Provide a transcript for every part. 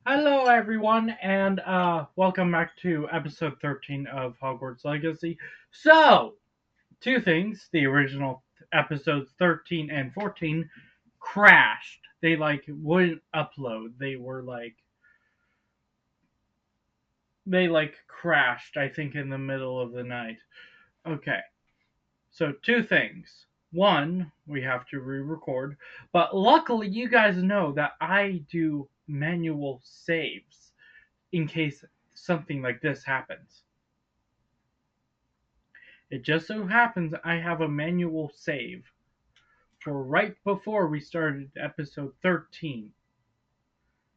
Hello, everyone, and welcome back to episode 13 of Hogwarts Legacy. So, two things: the original episodes 13 and 14 crashed. They wouldn't upload. They crashed. I think in the middle of the night. Okay, so two things. One, we have to re-record, but luckily, you guys know that I do manual saves in case something like this happens. It just so happens I have a manual save for right before we started episode 13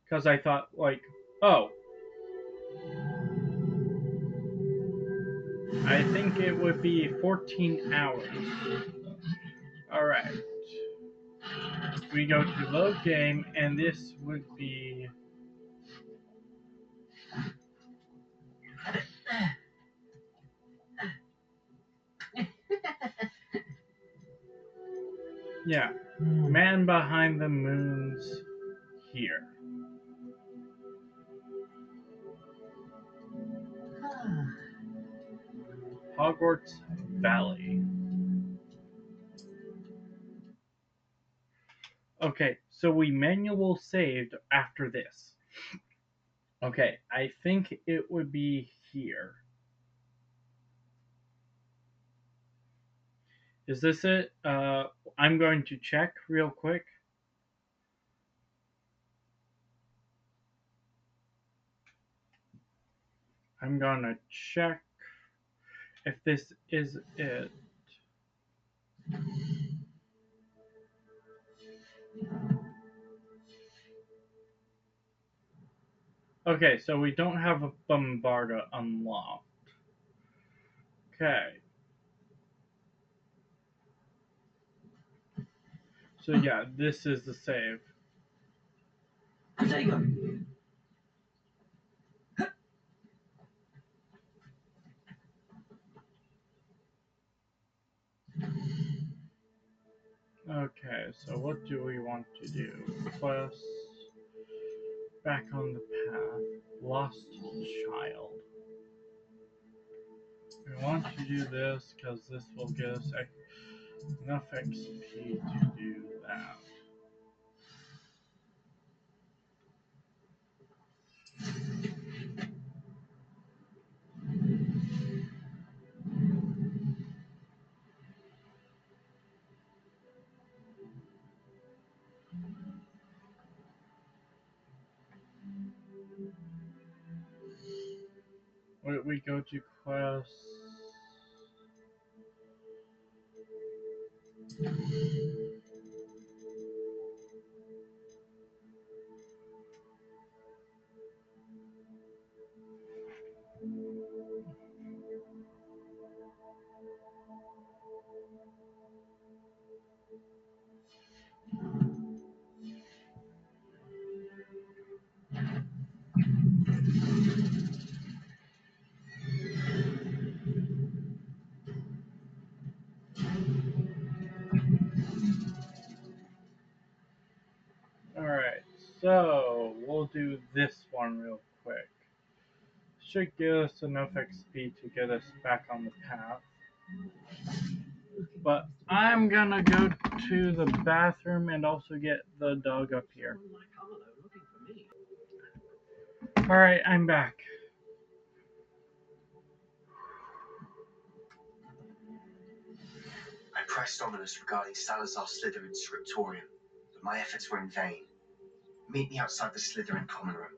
because I thought oh, I think it would be 14 hours. All right. We go to load game and this would be yeah, Man Behind the Moon's here. Hogwarts Valley. Okay, so we manual saved after this. Okay, I think it would be here. Is this it? I'm going to check real quick. I'm gonna check if this is it. Okay, so we don't have a Bombarda unlocked. Okay. So yeah, this is the save. There you go. Okay, so what do we want to do? Quest. Back on the path. Lost child. We want to do this because this will give us enough XP to do that. We go to quest. Alright, so we'll do this one real quick. Should give us enough XP to get us back on the path. But I'm gonna go to the bathroom and also get the dog up here. Alright, I'm back. I pressed Ominous regarding Salazar Slytherin's scriptorium, but my efforts were in vain. Meet me outside the Slytherin common room.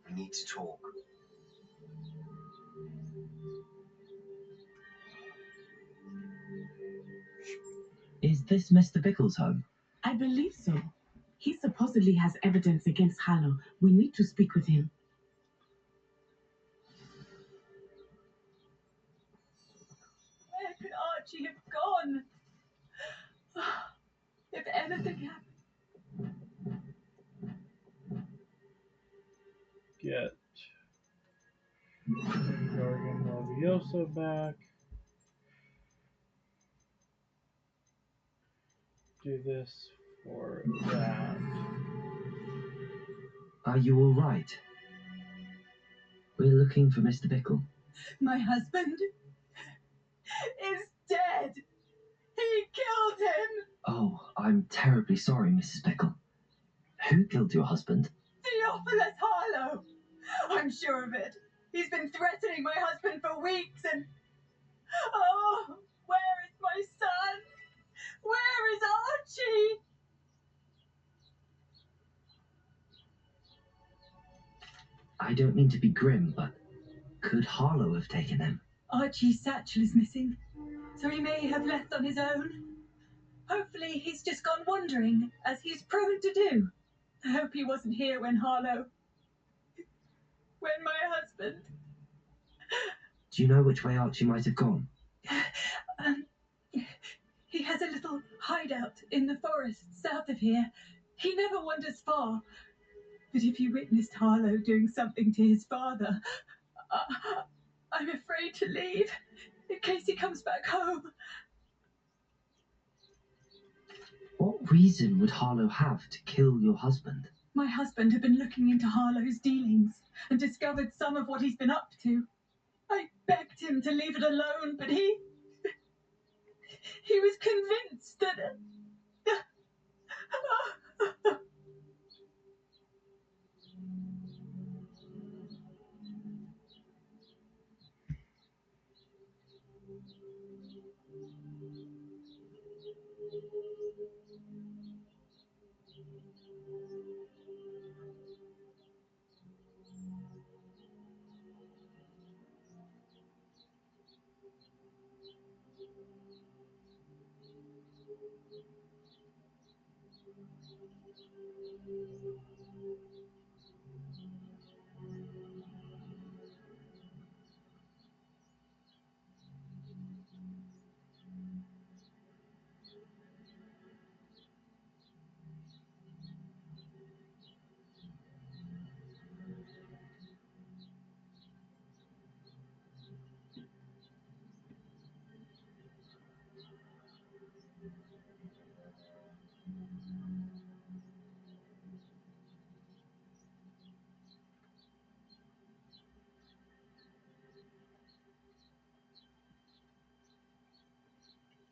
We need to talk. Is this Mr. Bickle's home? I believe so. He supposedly has evidence against Harlow. We need to speak with him. Where could Archie have gone? If anything happened. Get Guardian Leviosa back. Do this for that. Are you all right? We're looking for Mr. Bickle. My husband is dead. He killed him. Oh, I'm terribly sorry, Mrs. Bickle. Who killed your husband? Theophilus Harlow. I'm sure of it. He's been threatening my husband for weeks and... Oh, where is my son? Where is Archie? I don't mean to be grim, but could Harlow have taken him? Archie's satchel is missing, so he may have left on his own. Hopefully he's just gone wandering, as he's prone to do. I hope he wasn't here when my husband... Do you know which way Archie might have gone? He has a little hideout in the forest south of here. He never wanders far. But if you witnessed Harlow doing something to his father, I'm afraid to leave in case he comes back home. What reason would Harlow have to kill your husband? My husband had been looking into Harlow's dealings and discovered some of what he's been up to. I begged him to leave it alone, but he was convinced that...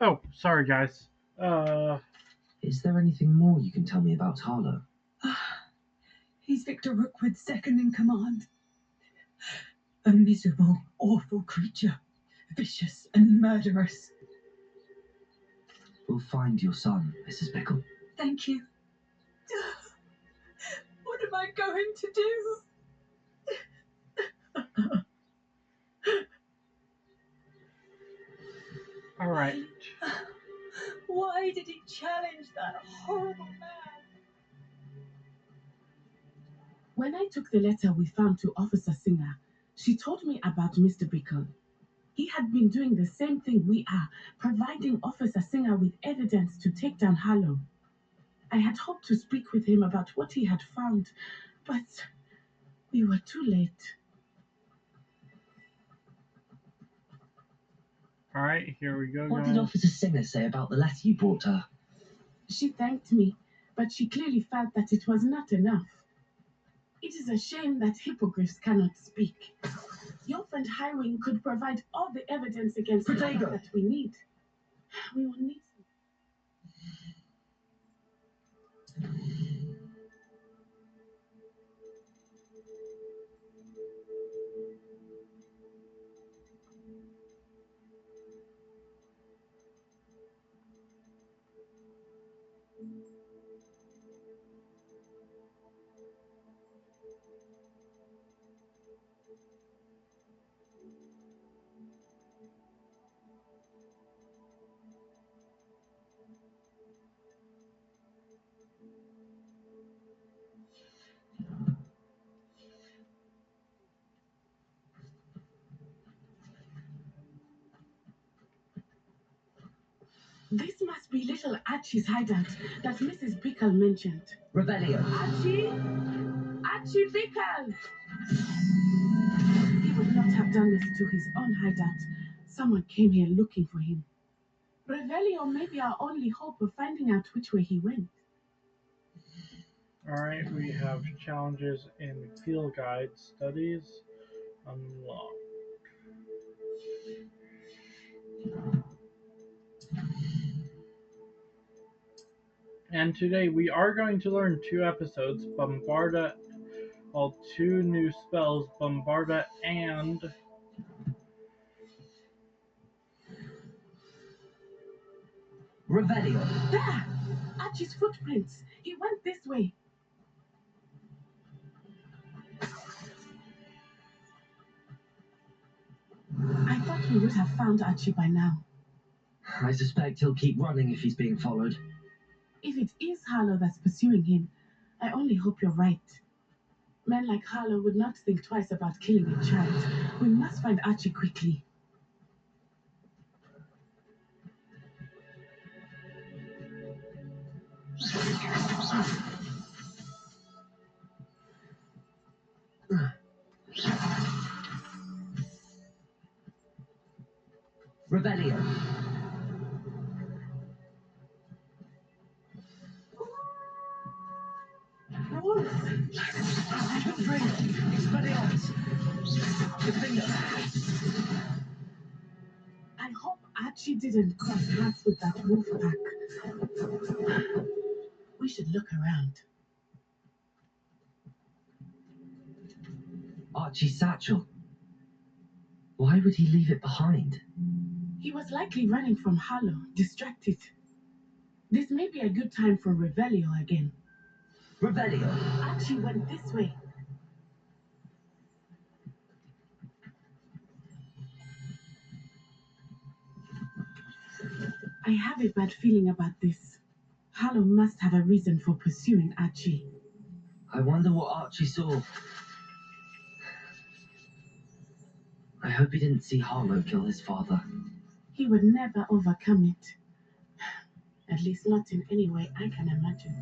Oh, sorry, guys. Is there anything more you can tell me about Harlow? He's Victor Rookwood's second in command. A miserable, awful creature. Vicious and murderous. We'll find your son, Mrs. Bickle. Thank you. What am I going to do? All right. Why did he challenge that horrible man? When I took the letter we found to Officer Singer, she told me about Mr. Bickle. He had been doing the same thing we are, providing Officer Singer with evidence to take down Harlow. I had hoped to speak with him about what he had found, but we were too late. All right, here we go, What guys. did Officer Singer say about the letter you brought her? She thanked me, but she clearly felt that it was not enough. It is a shame that hippogriffs cannot speak. Your friend Highwing could provide all the evidence against Harlow that we need. We will need some. This must be little Archie's hideout that Mrs. Bickle mentioned. Rebellion. Archie? Archie Bickle! He would not have done this to his own hideout. Someone came here looking for him. Revelio may be our only hope of finding out which way he went. All right, we have challenges in field guide studies. Unlock. And today we are going to learn 2 episodes, Bombarda, well, 2 new spells, Bombarda and Revelio. There! Archie's footprints. He went this way. I thought we would have found Archie by now. I suspect he'll keep running if he's being followed. If it is Harlow that's pursuing him, I only hope you're right. Men like Harlow would not think twice about killing a child. We must find Archie quickly. Revelio. Wolf! Expelliarmus. Defender. I hope Archie didn't cross paths with that wolf pack. We should look around. Archie's satchel. Why would he leave it behind? He was likely running from Harlow, distracted. This may be a good time for Revelio again. Revelio. Archie went this way. I have a bad feeling about this. Harlow must have a reason for pursuing Archie. I wonder what Archie saw. I hope he didn't see Harlow kill his father. He would never overcome it. At least not in any way I can imagine.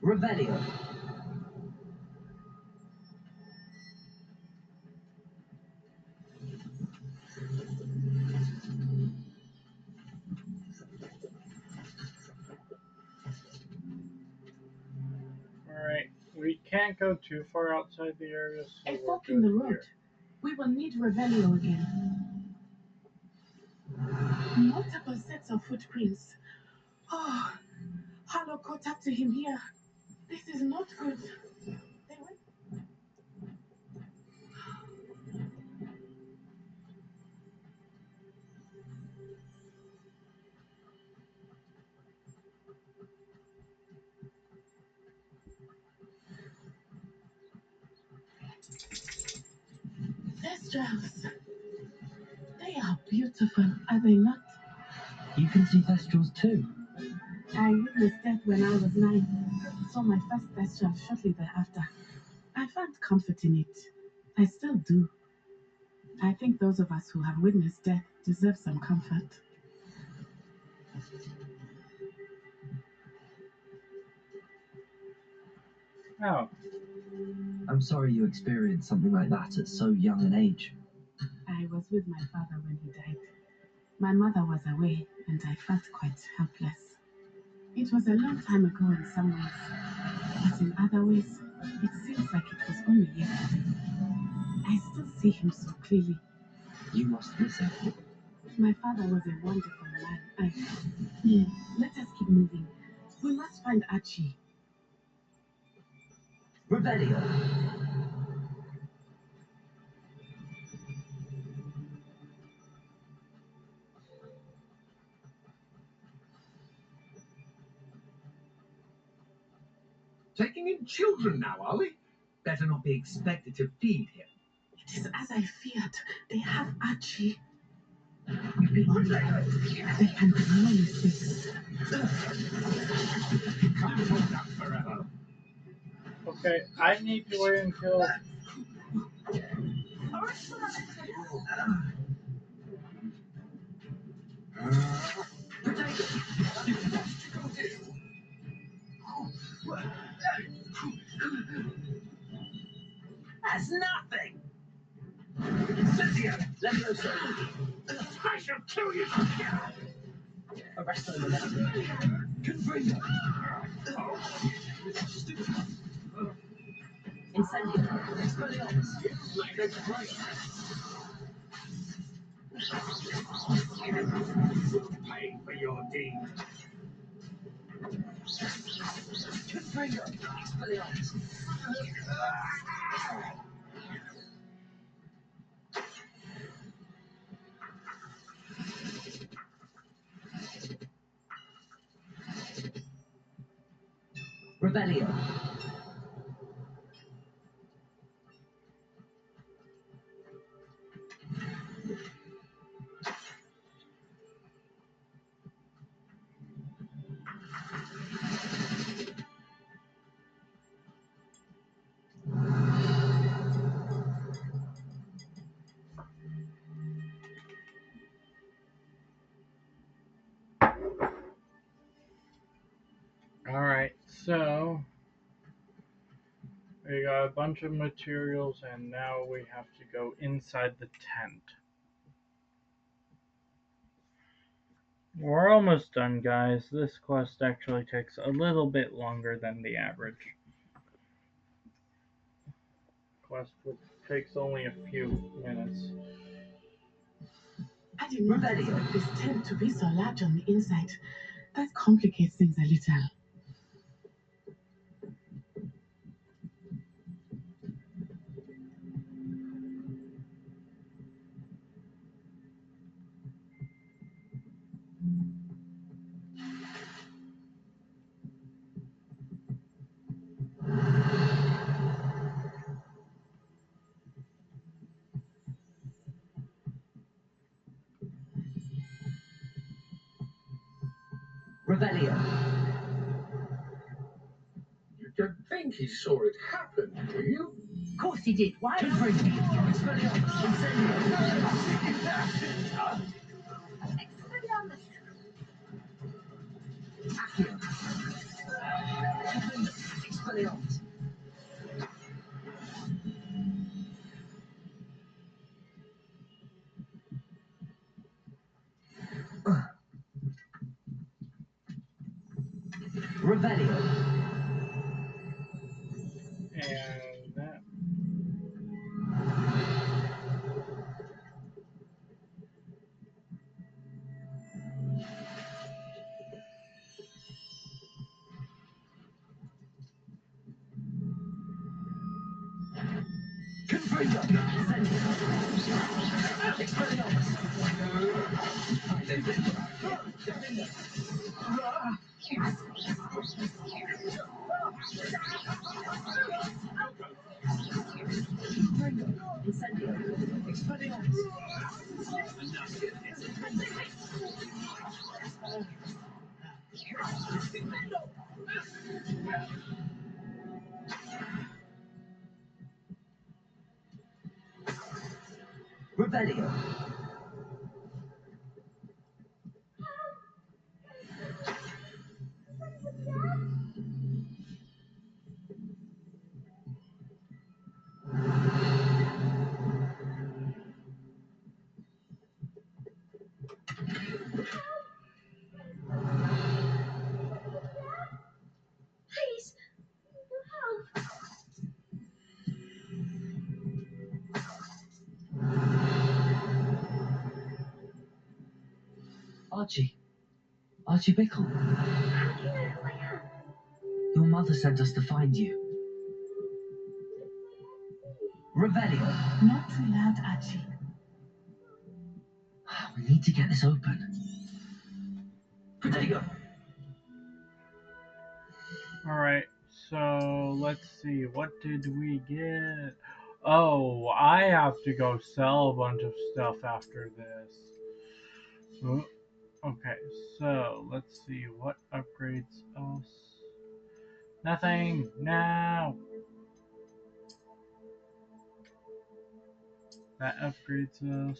Revelio. alright. We can't go too far outside the area, so A we're fork in the good road. here. We will need Revelio again. Multiple sets of footprints. Oh, Harlow caught up to him here. This is not good. They went. Thestrals. They are beautiful, are they not? You can see Thestrals too. I witnessed death when I was 9. Saw my first Thestral shortly thereafter. I found comfort in it. I still do. I think those of us who have witnessed death deserve some comfort. Oh, I'm sorry you experienced something like that at so young an age. I was with my father when he died. My mother was away, and I felt quite helpless. It was a long time ago in some ways, but in other ways, it seems like it was only yesterday. I still see him so clearly. You must miss him. My father was a wonderful man. Let us keep moving. We must find Archie. Revelio. Taking in children now, are we? Better not be expected to feed him. It is as I feared. They have Archie. Beyond that, there can be no mistakes. Can't hold that forever. okay. I need to wait until. That's nothing. Cynthia, Leviosa. I shall kill you. Arrest them. Conveyor. Pay for your deed. Rebellion. Alright, so we got a bunch of materials and now we have to go inside the tent. We're almost done, guys. This quest actually takes a little bit longer than the average quest, which takes only a few minutes. I did not expect this tent to be so large on the inside. That complicates things a little. Rebellion. You don't think he saw it happen, do you? Of course he did. Why? Rebellion. And that. Rebellion. Please, help. Archie. Archie Bickle. How do you know who I am? Your mother sent us to find you. Rebellion. Not too loud, Archie. We need to get this open. Protego. Alright, so let's see. What did we get? Oh, I have to go sell a bunch of stuff after this. Oh, okay, so let's see. What upgrades us? Nothing. Now. That upgrades us.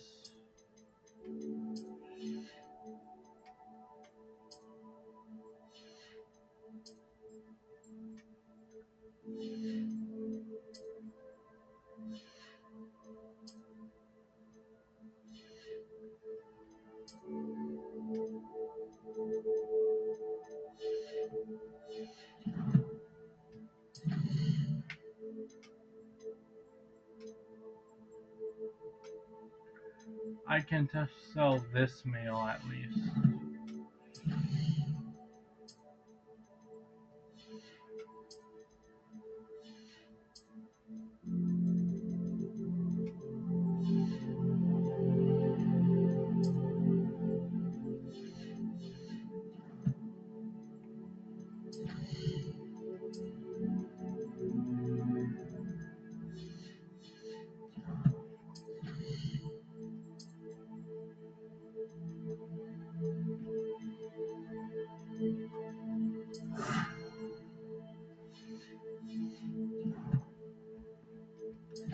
I can sell this meal at least.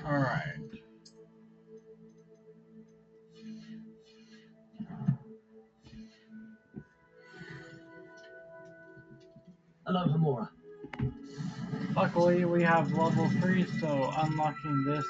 Alright. Hello, Hamura. Luckily, we have level 3, so unlocking this.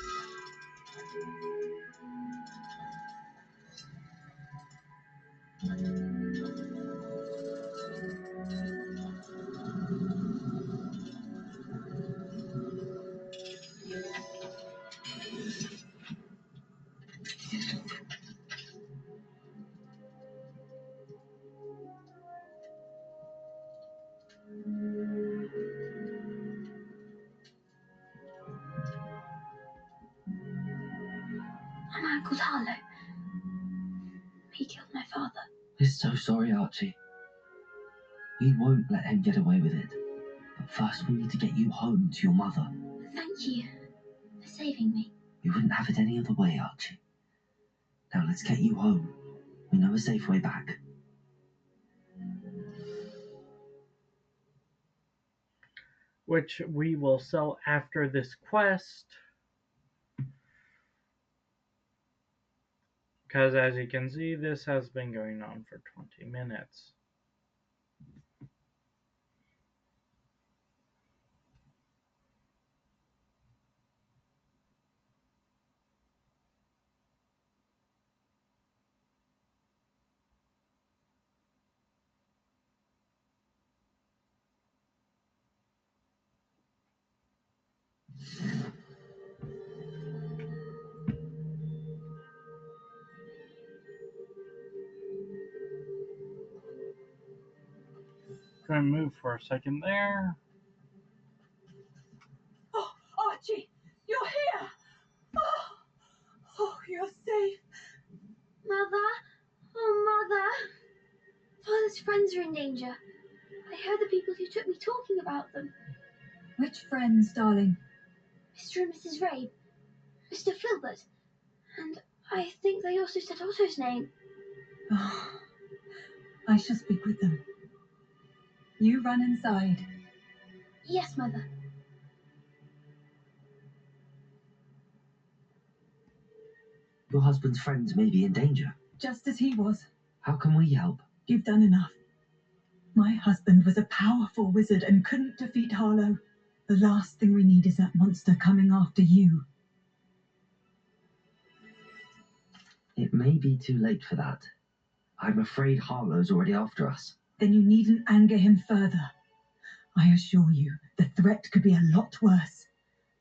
A man called Harlow. He killed my father. We're so sorry, Archie. We won't let him get away with it. But first, we need to get you home to your mother. Thank you for saving me. We wouldn't have it any other way, Archie. Now let's get you home. We know a safe way back. Which we will sell after this quest. Because as you can see, this has been going on for 20 minutes. Gonna move for a second there. Oh, Archie, you're here! Oh, you're safe. Mother? Oh, Mother! Father's friends are in danger. I heard the people who took me talking about them. Which friends, darling? Mr. and Mrs. Rabe, Mr. Filbert, and I think they also said Otto's name. Oh, I shall speak with them. You run inside. Yes, Mother. Your husband's friends may be in danger. Just as he was. How can we help? You've done enough. My husband was a powerful wizard and couldn't defeat Harlow. The last thing we need is that monster coming after you. It may be too late for that. I'm afraid Harlow's already after us. Then you needn't anger him further. I assure you, the threat could be a lot worse.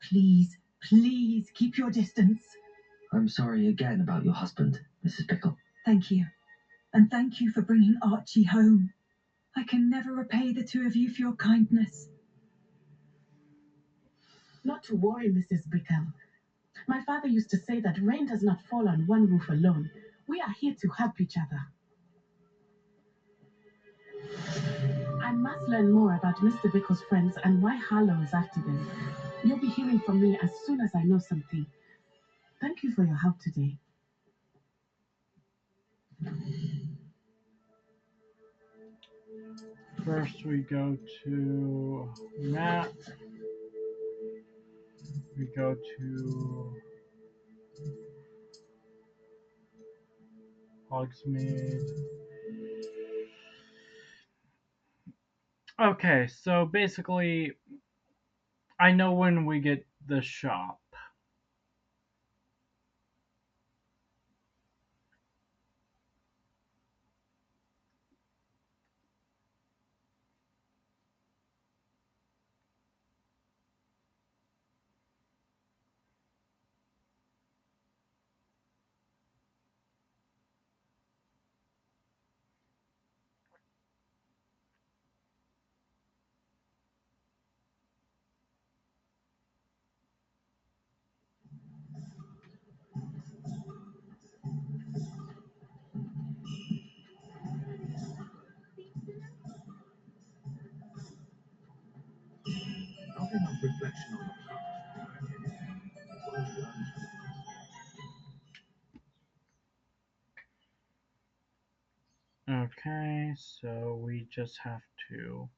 Please, please keep your distance. I'm sorry again about your husband, Mrs. Pickle. Thank you. And thank you for bringing Archie home. I can never repay the two of you for your kindness. Not to worry, Mrs. Bickle. My father used to say that rain does not fall on one roof alone. We are here to help each other. I must learn more about Mr. Bickle's friends and why Harlow is after them. You'll be hearing from me as soon as I know something. Thank you for your help today. First we go to map. We go to Hogsmeade. Okay, so basically, I know when we get the shop. reflection on the past. Well learned from Okay, so we just have to.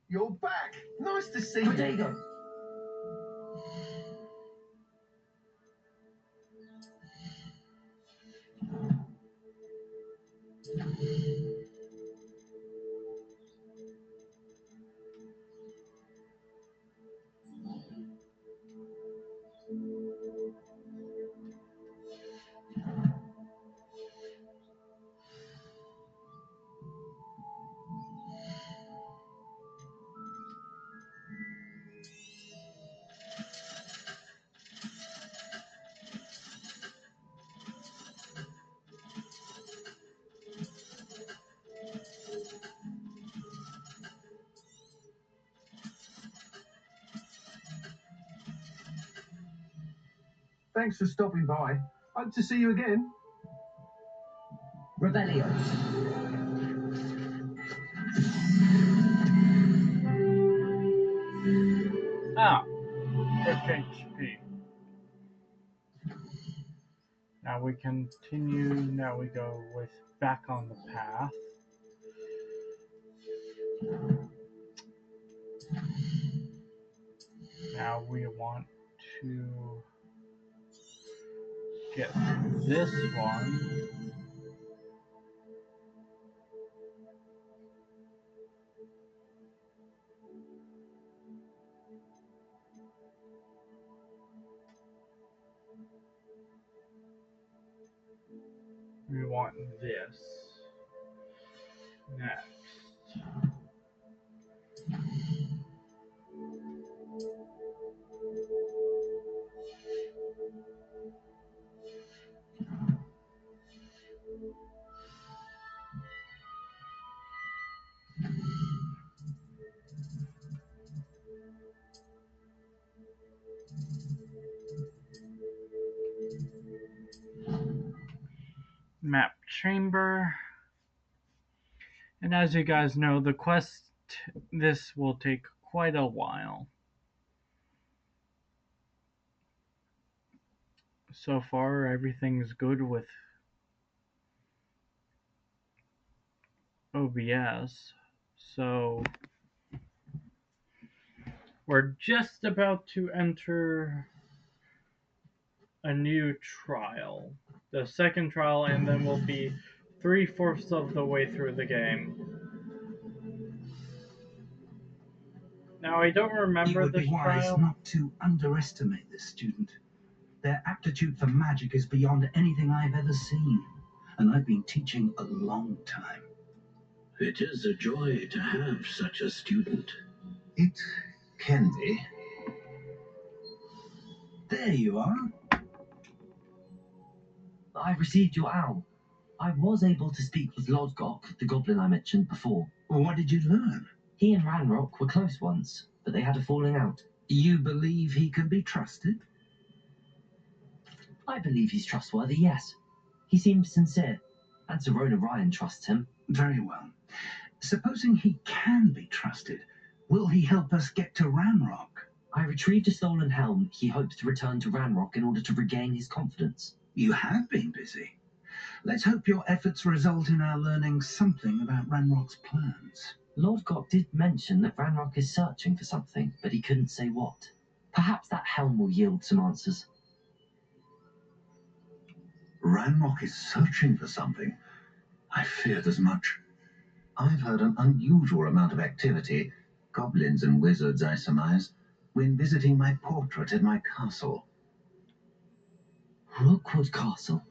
You're back. Nice to see Good you. day, go. Thanks for stopping by. Hope to see you again. Rebellios. Ah, 50 HP. Now we continue. Now we go with back on the path. Now we want to get through this one. We want this next. Map chamber. And as you guys know, the quest, this will take quite a while. So far, everything's good with OBS. So we're just about to enter a new trial. The second trial, and then we'll be 3/4 of the way through the game. Now, I don't You remember would this be wise trial. not to underestimate this student. Their aptitude for magic is beyond anything I've ever seen, and I've been teaching a long time. It is a joy to have such a student. It can be. There you are. I've received your owl. I was able to speak with Lodgok, the goblin I mentioned before. What did you learn? He and Ranrock were close once, but they had a falling out. You believe he can be trusted? I believe he's trustworthy, yes. He seems sincere, and Serona Ryan trusts him. Very well. Supposing he can be trusted, will he help us get to Ranrock? I retrieved a stolen helm he hopes to return to Ranrock in order to regain his confidence. You have been busy. Let's hope your efforts result in our learning something about Ranrock's plans. Lodgok did mention that Ranrock is searching for something, but he couldn't say what. Perhaps that helm will yield some answers. Ranrock is searching for something. I feared as much. I've heard an unusual amount of activity, goblins and wizards, I surmise, when visiting my portrait at my castle. Rookwood Castle.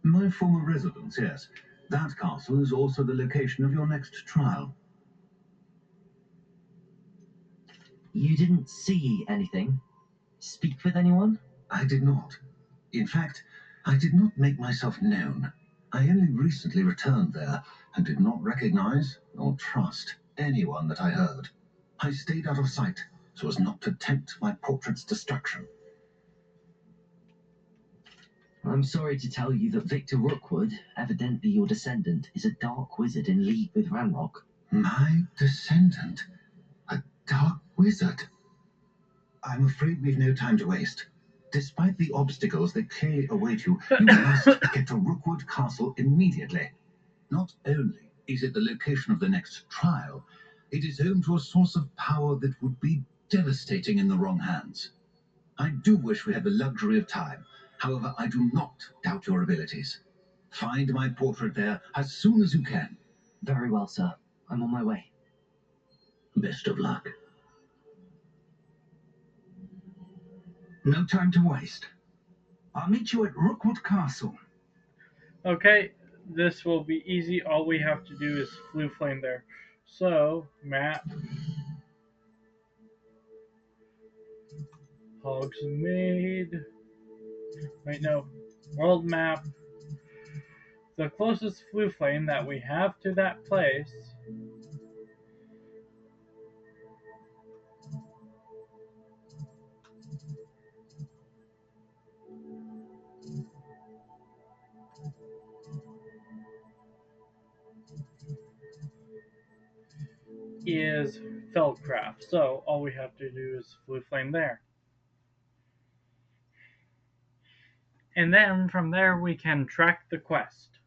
My former residence, yes. That castle is also the location of your next trial. You didn't see anything? Speak with anyone? I did not. In fact, I did not make myself known. I only recently returned there and did not recognize or trust anyone that I heard. I stayed out of sight so as not to tempt my portrait's destruction. I'm sorry to tell you that Victor Rookwood, evidently your descendant, is a dark wizard in league with Ranrock. My descendant? Dark Wizard? I'm afraid we've no time to waste. Despite the obstacles that clearly await you, you must get to Rookwood Castle immediately. Not only is it the location of the next trial, it is home to a source of power that would be devastating in the wrong hands. I do wish we had the luxury of time. However, I do not doubt your abilities. Find my portrait there as soon as you can. Very well, sir. I'm on my way. Best of luck. No time to waste. I'll meet you at Rookwood Castle. Okay, this will be easy. All we have to do is flew flame there. So, map. Hogsmeade. Wait, no. World map. The closest flew flame that we have to that place is Feldcraft. So all we have to do is flew flame there. And then from there we can track the quest.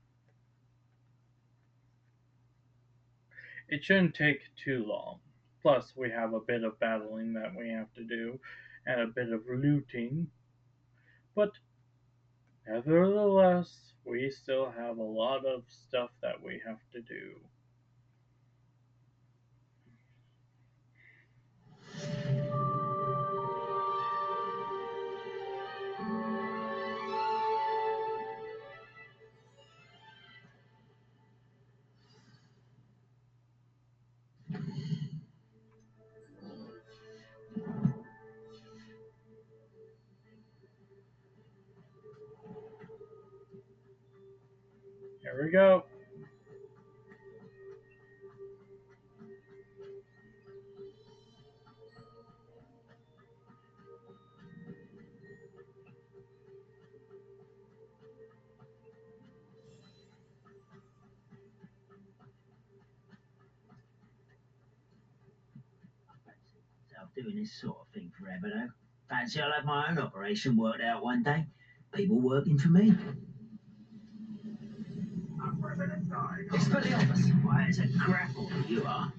It shouldn't take too long. Plus we have a bit of battling that we have to do and a bit of looting. But nevertheless, we still have a lot of stuff that we have to do. Here we go. Doing this sort of thing forever, though. Fancy I'll have my own operation worked out one day. People working for me. It's for the office. Why, it's a grapple, you are.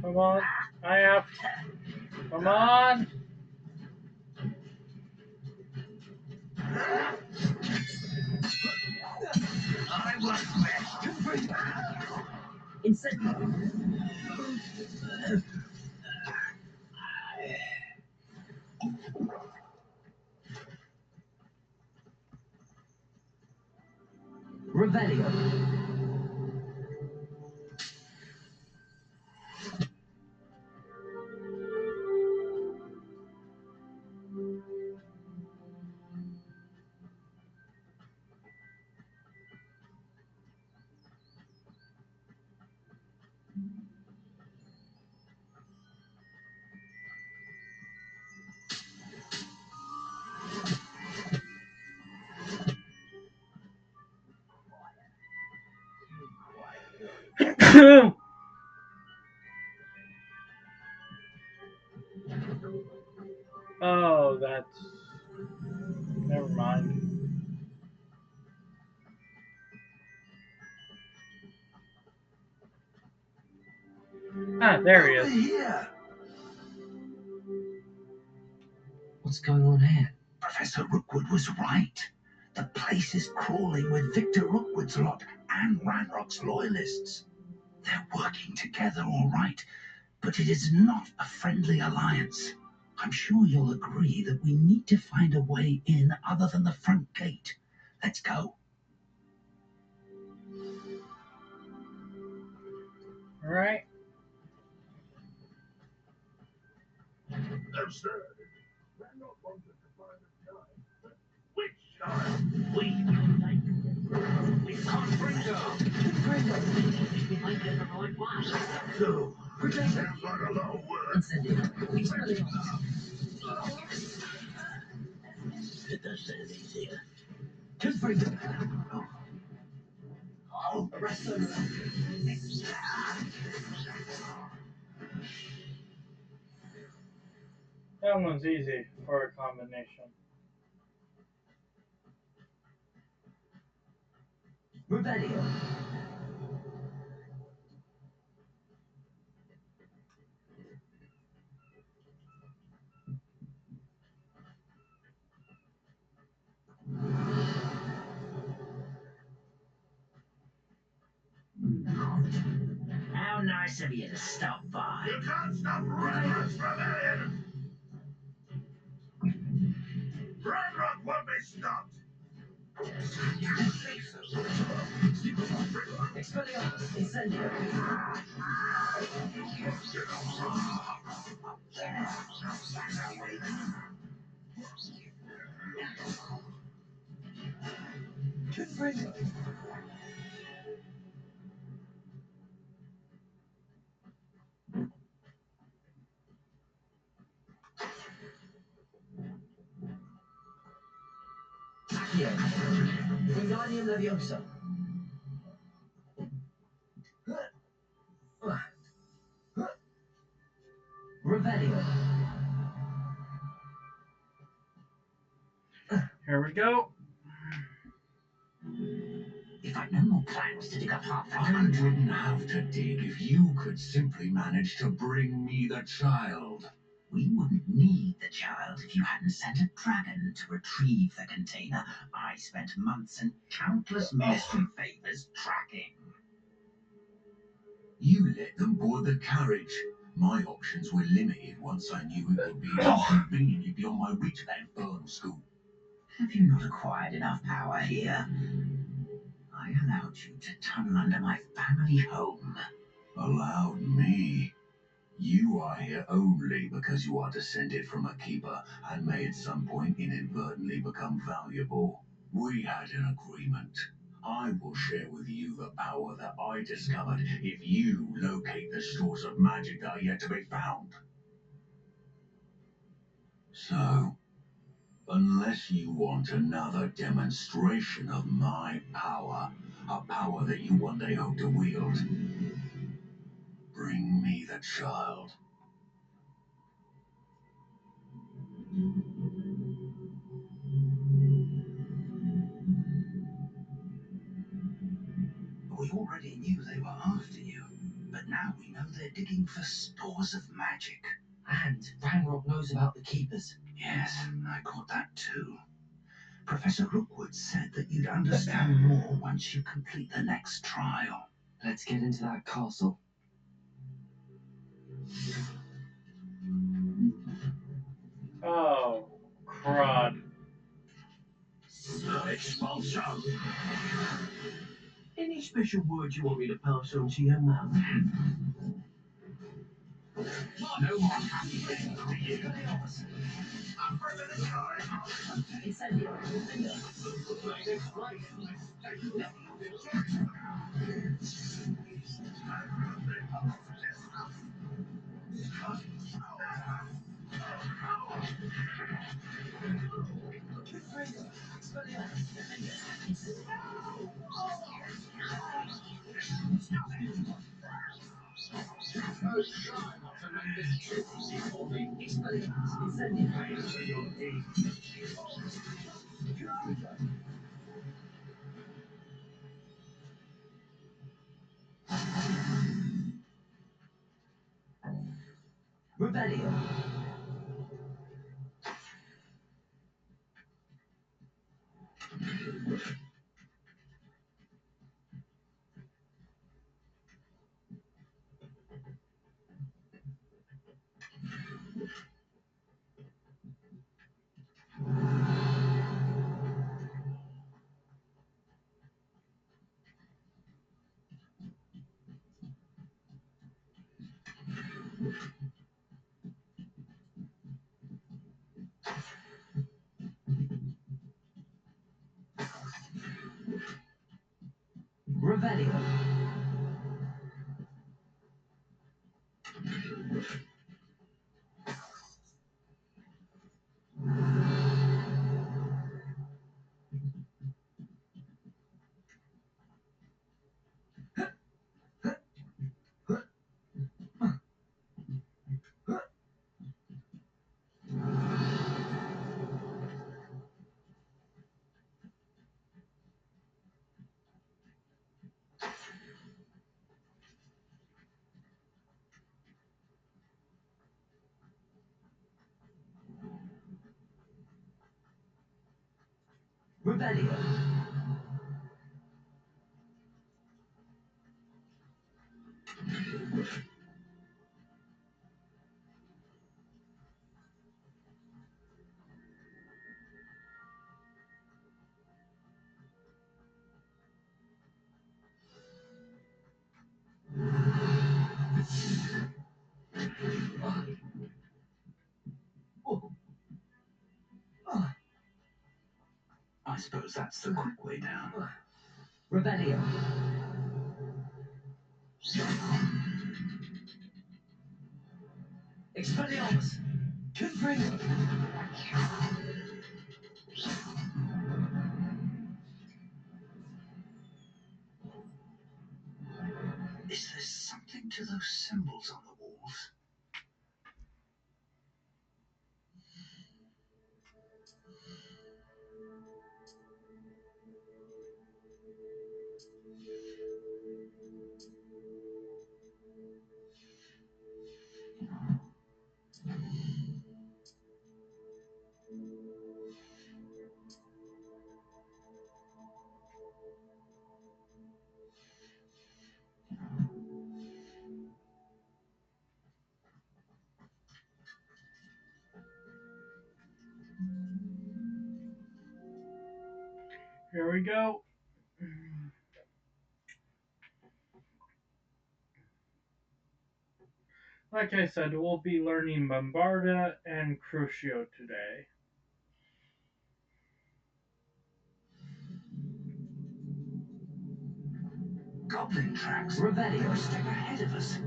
Come on. I have. Come on. I was best. Incentive. Revelio. Oh, that's. Never mind. Ah, there he is. Here. What's going on here? Professor Rookwood was right. The place is crawling with Victor Rookwood's lot and Ranrock's loyalists. They're working together all right, but it is not a friendly alliance. I'm sure you'll agree that we need to find a way in other than the front gate. Let's go. Alright. Absurd. Ranrock wanted to find a child. Which child? We can't bring her. We might get the right one. So, sounds like a lot of work. It does sound easier. Just bring them. That one's easy for a combination. Revelio. How nice of you to stop by. You can't stop Ranrock's rebellion! Ranrock won't be stopped! Expelliarmus. Incendio. Confringo. Accio. Wingardium Leviosa. Revelio. Here we go. If I'd no more plans to dig up half the I country. wouldn't have to dig if you could simply manage to bring me the child. We wouldn't need the child if you hadn't sent a dragon to retrieve the container I spent months and countless ministry favors tracking. You let them board the carriage. My options were limited once I knew it would be conveniently beyond my reach, that infernal school. Have you not acquired enough power here? I allowed you to tunnel under my family home. Allowed me? You are here only because you are descended from a keeper and may at some point inadvertently become valuable. We had an agreement. I will share with you the power that I discovered if you locate the stores of magic that are yet to be found. So, unless you want another demonstration of my power, a power that you one day hope to wield, bring me the child. We already knew they were after you, but now we know they're digging for stores of magic. And Ranrock knows about the Keepers. Yes, I caught that too. Professor Rookwood said that you'd understand more once you complete the next trial. Let's get into that castle. Oh, crud. Expulsion! Any special words you want me to pass on to your mum? No more happy things for you. I'm further than time. Incendio. Revelio. Revelio. Revelio. Oh. Oh. I suppose that's the quick way down. Revelio. Expelliarmus. Confringo. Is there something to those symbols on the walls? Here we go. Like I said, we'll be learning Bombarda and Crucio today. Goblin tracks. Revelio. They're a step ahead of us.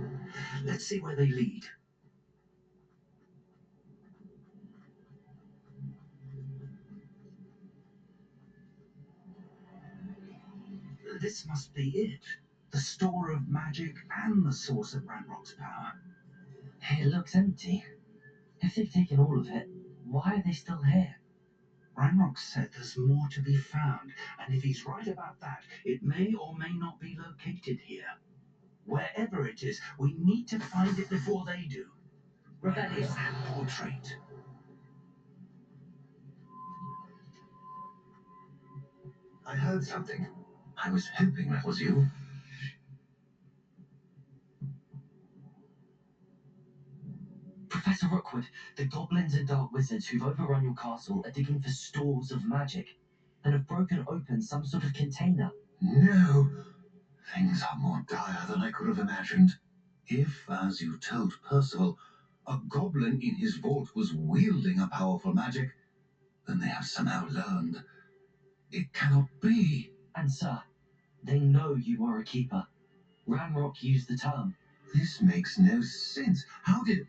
Let's see where they lead. This must be it. The store of magic and the source of Ranrock's power. It looks empty. If they've taken all of it, why are they still here? Ranrock said there's more to be found, and if he's right about that, it may or may not be located here. Wherever it is, we need to find it before they do. Revelio. That portrait. I heard something. I was hoping that was you. Professor Rookwood, the goblins and dark wizards who've overrun your castle are digging for stores of magic and have broken open some sort of container. No! Things are more dire than I could have imagined. If, as you told Percival, a goblin in his vault was wielding a powerful magic, then they have somehow learned. It cannot be. And sir, they know you are a keeper. Ranrock used the term. This makes no sense. How did...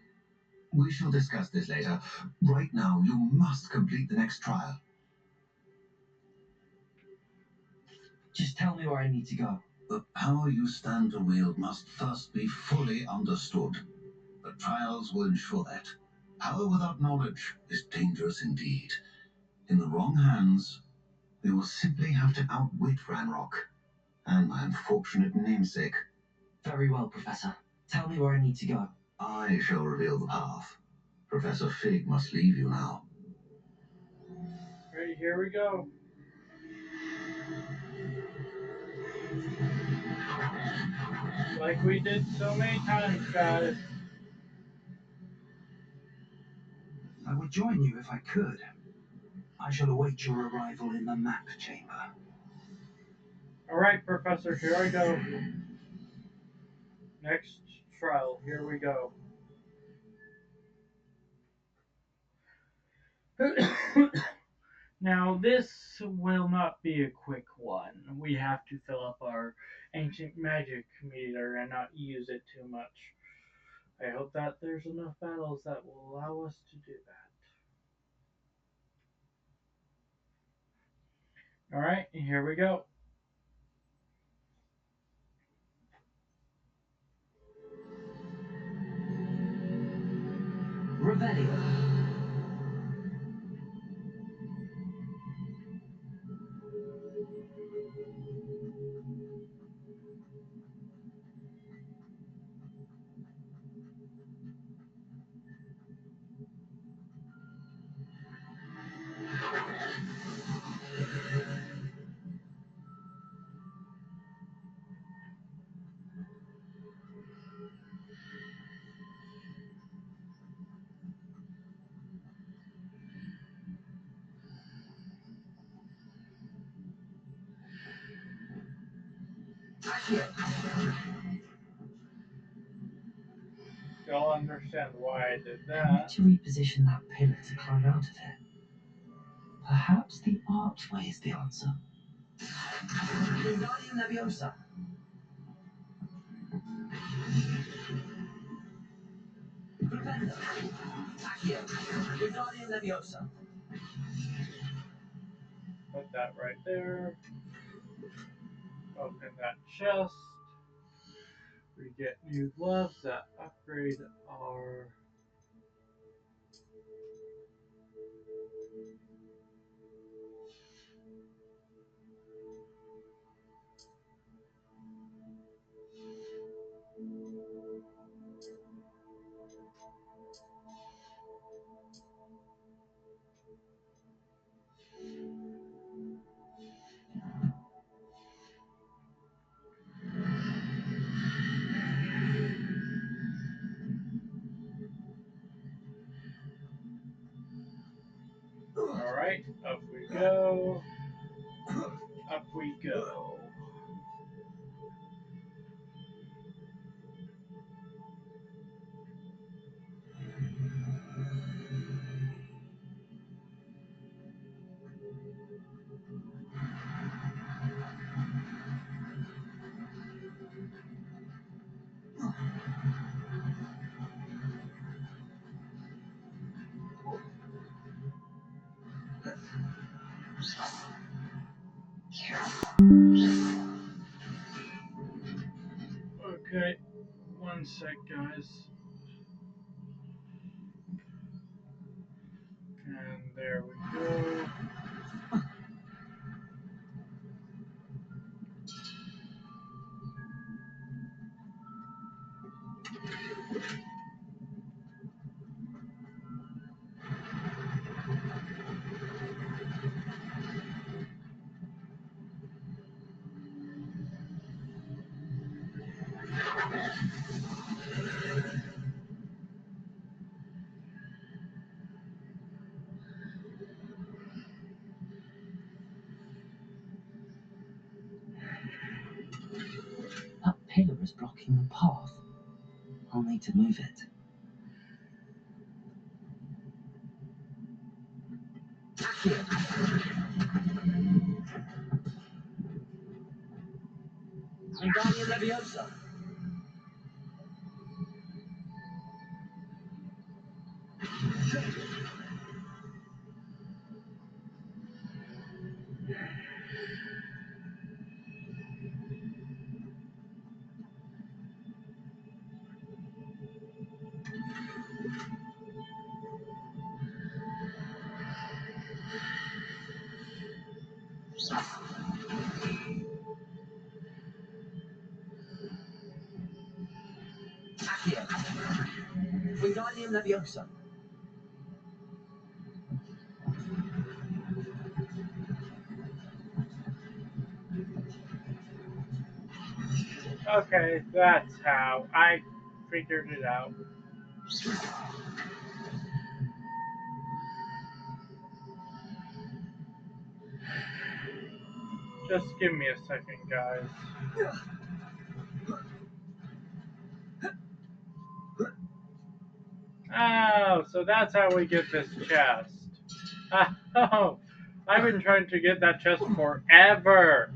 We shall discuss this later. Right now, you must complete the next trial. Just tell me where I need to go. The power you stand to wield must first be fully understood. The trials will ensure that. Power without knowledge is dangerous indeed. In the wrong hands, we will simply have to outwit Ranrock and my unfortunate namesake. Very well, Professor. Tell me where I need to go. I shall reveal the path. Professor Fig must leave you now. Alright, here we go. Like we did so many times, guys. I would join you if I could. I shall await your arrival in the map chamber. Alright, Professor, here I go. Next trial, here we go. Now, this will not be a quick one. We have to fill up our ancient magic meter and not use it too much. I hope that there's enough battles that will allow us to do that. Alright, here we go. Revelio. You'll understand why I did I need that. to reposition that pillar to climb out of it. Perhaps the archway is the answer. Wingardium Leviosa. Prevento. Accio. Wingardium Leviosa. Put that right there. Open that chest. We get new gloves that upgrade our. Alright, up we go. Up we go. Okay, one sec, guys. And there we go. That pillar is blocking the path. I'll need to move it. Wingardium Leviosa. Accio. Wingardium Leviosa. Okay, that's how I figured it out. Just give me a second, guys. Oh, so that's how we get this chest. Oh, I've been trying to get that chest forever.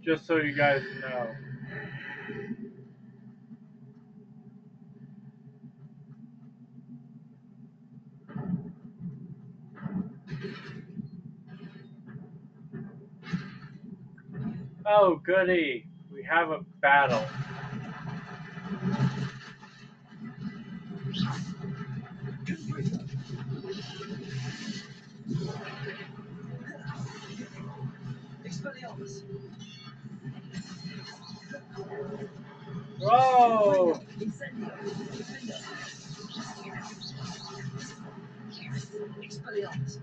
Just so you guys know. Oh, goody. We have a battle. Expelliarmus. Whoa! Incendio. Defender. Expelliarmus.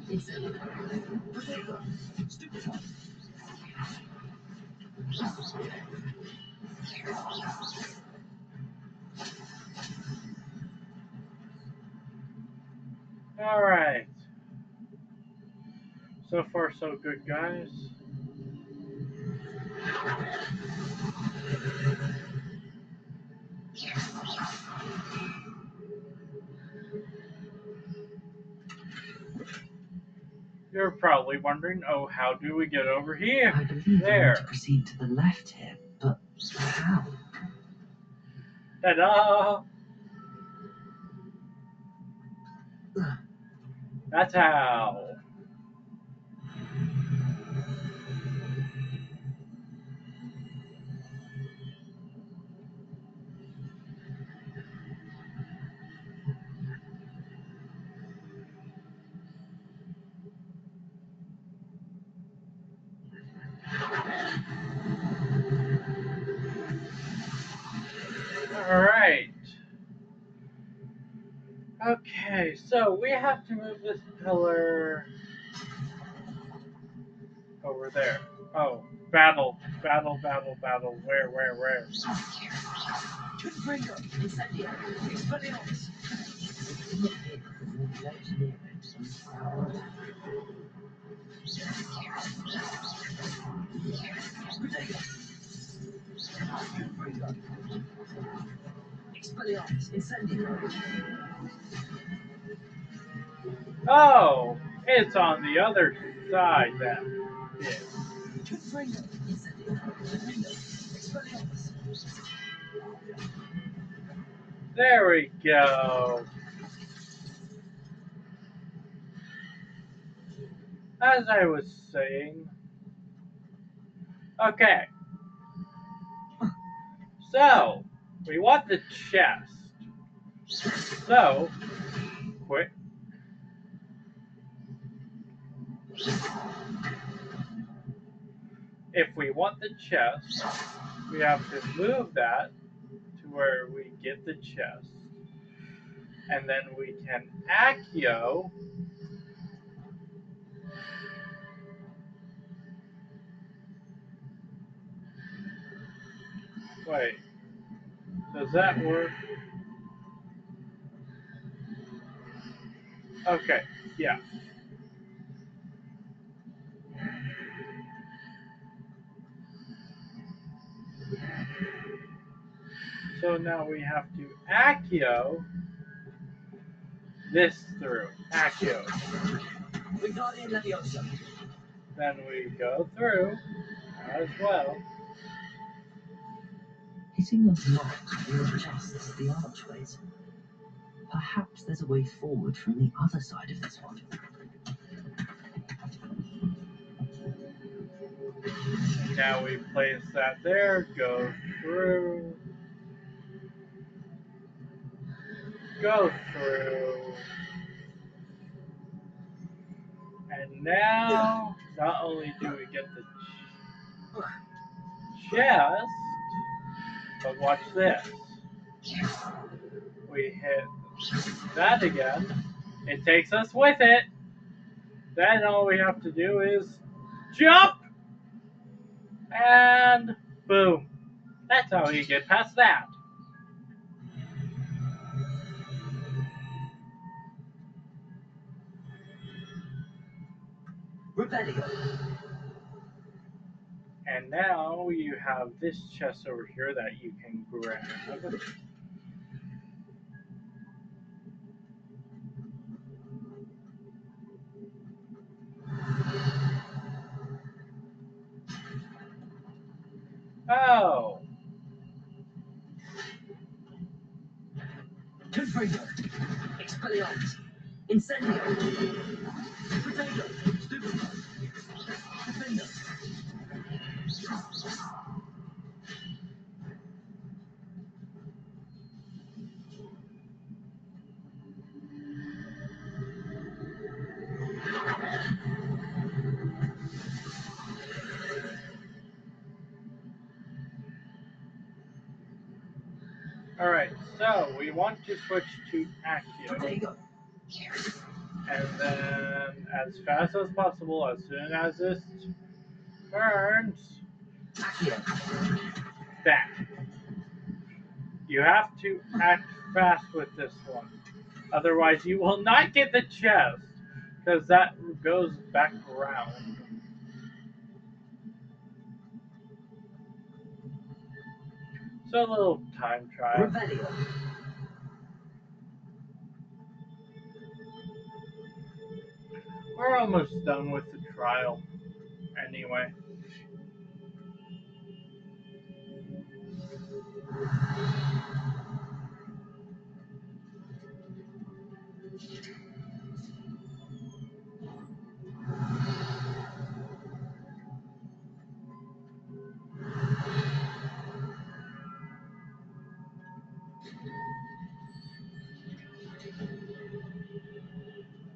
Incendio. Protector. Stupefy. Alright. So far, so good, guys. You're probably wondering, oh, how do we get over here? I believe we need to There. proceed to the left here, but how? Ta-da! That's how. Alright. Okay, so we have to move this pillar over there. Oh, battle, battle, battle, battle. Where? Oh, it's on the other side then. Yeah. There we go. As I was saying. Okay, so we want the chest. So, quick. If we want the chest, we have to move that to where we get the chest. And then we can Accio. Wait, does that work? Okay, yeah. So now we have to Accio this through. Accio. Then we go through as well. Hitting those locks readjusts the archways. Perhaps there's a way forward from the other side of this one. Now we place that there, go through, go through. And now, not only do we get the chest, but watch this. We hit that again. It takes us with it. Then all we have to do is jump, and boom. That's how you get past that. And now you have this chest over here that you can grab. Oh, alright. So we want to switch to Accio. And then, as fast as possible, as soon as this turns, back. You have to act fast with this one. Otherwise, you will not get the chest, because that goes back around. So a little time trial. Revelio. We're almost done with the trial, anyway.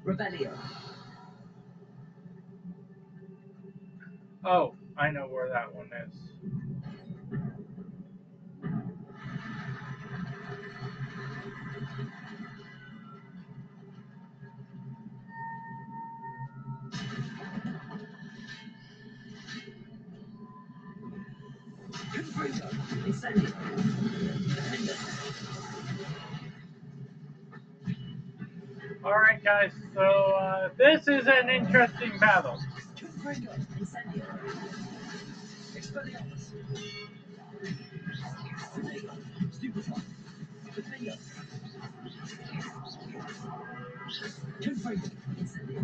Revelio. Oh, I know where that one is. Confringo. Incendio. Defender. Alright, guys, so this is an interesting battle. Confringo. Incendio. Expelliarmus. Renego. Stupefy. Defender. Confringo. Incendio.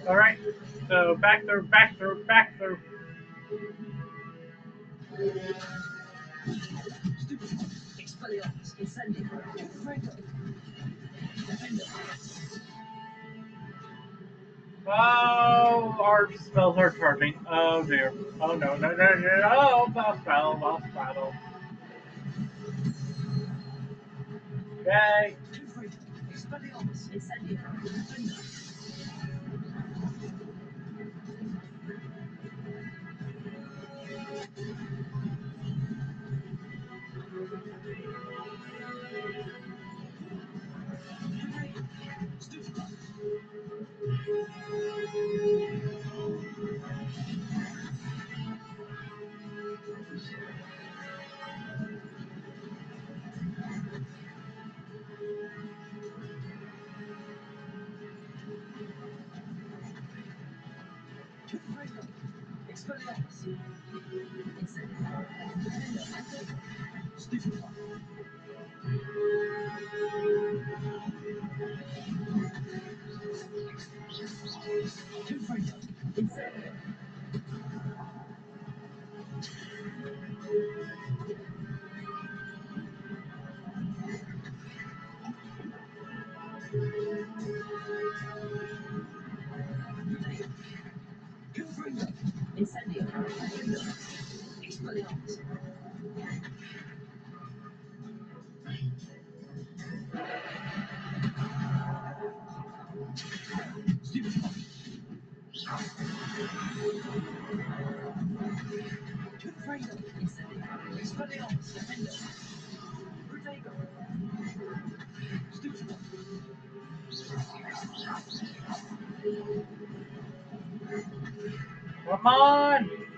Alright, so back through, back through, back through. Stupefy. Expelliarmus. Incendio. Confringo. Defender. Oh, our spells are charging. Oh dear. Oh no, no, no, no. Oh, boss battle, boss battle. Okay. Confringo. Expelliarmus. Incendio. Defender. Stupefy. Confringo. Expelliarmus. Incendio. Defender. Stupefy. Confringo. Incendio. Confringo. Incendio. Defender. Expelliarmus. Stupefy. Confringo. Incendio. Expelliarmus. Defender. Renego. Stupefy. Come on. Renego.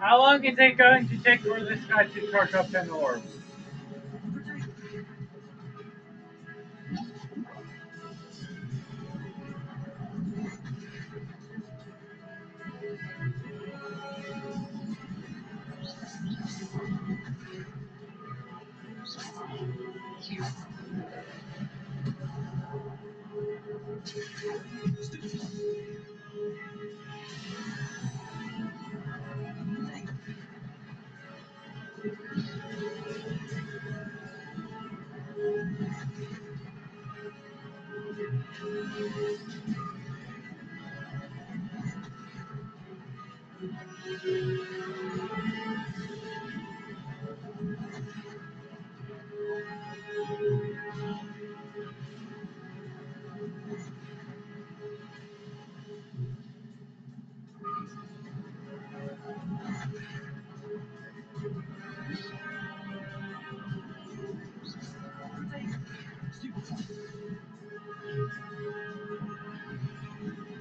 How long is it going to take for this guy to charge up 10 orbs?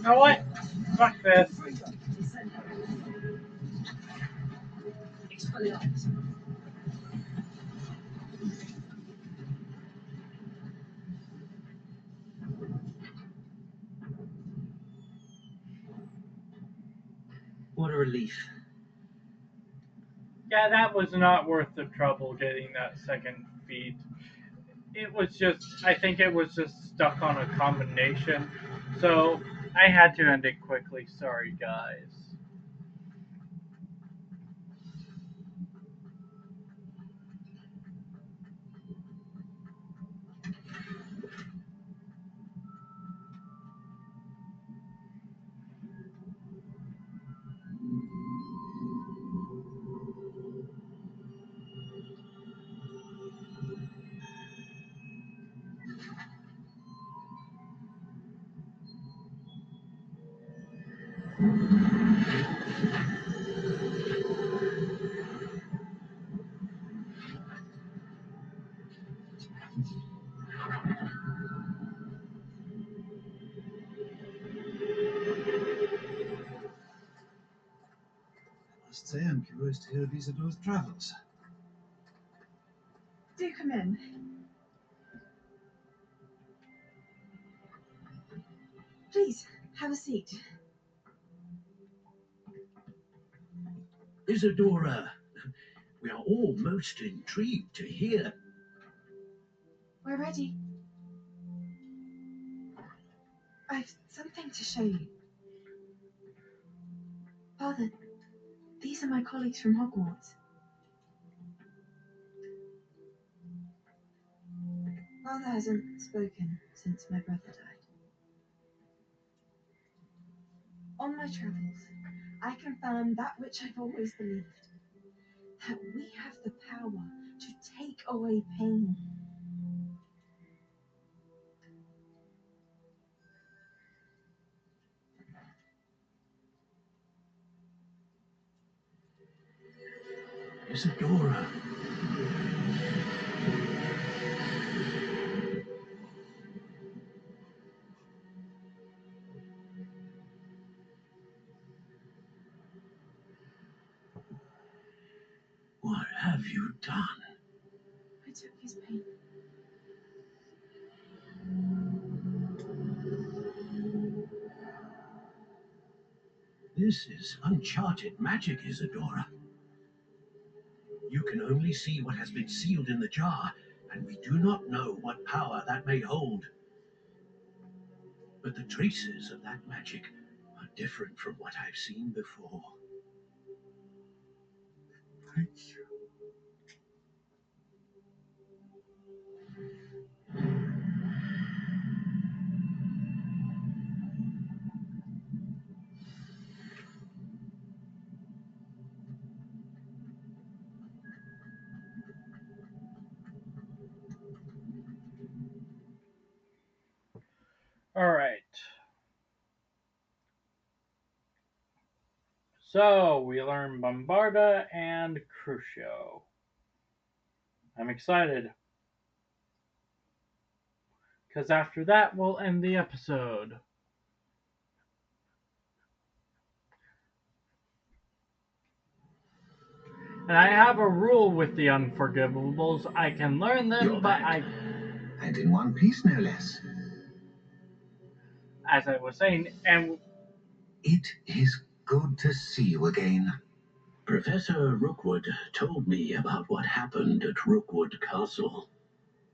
know what? Fuck this. What a relief. Yeah, that was not worth the trouble getting that second feed. It was just, I think it was just stuck on a combination. So I had to end it quickly. Sorry, guys. I must say, I'm curious to hear of Isadora's travels. Do come in. Please, have a seat. Isadora, we are all most intrigued to hear. We're ready. I've something to show you. Father, these are my colleagues from Hogwarts. Father hasn't spoken since my brother died. On my travels, I confirmed that which I've always believed, that we have the power to take away pain. Isadora, what have you done? I took his pain. This is uncharted magic, Isadora. You can only see what has been sealed in the jar, and we do not know what power that may hold. But the traces of that magic are different from what I've seen before. Thank you. Alright. So we learn Bombarda and Crucio. I'm excited. Because after that, we'll end the episode. And I have a rule with the Unforgivables. I can learn them, You're but back. And in one piece, no less. as I was saying, and It is good to see you again. Professor Rookwood told me about what happened at Rookwood Castle.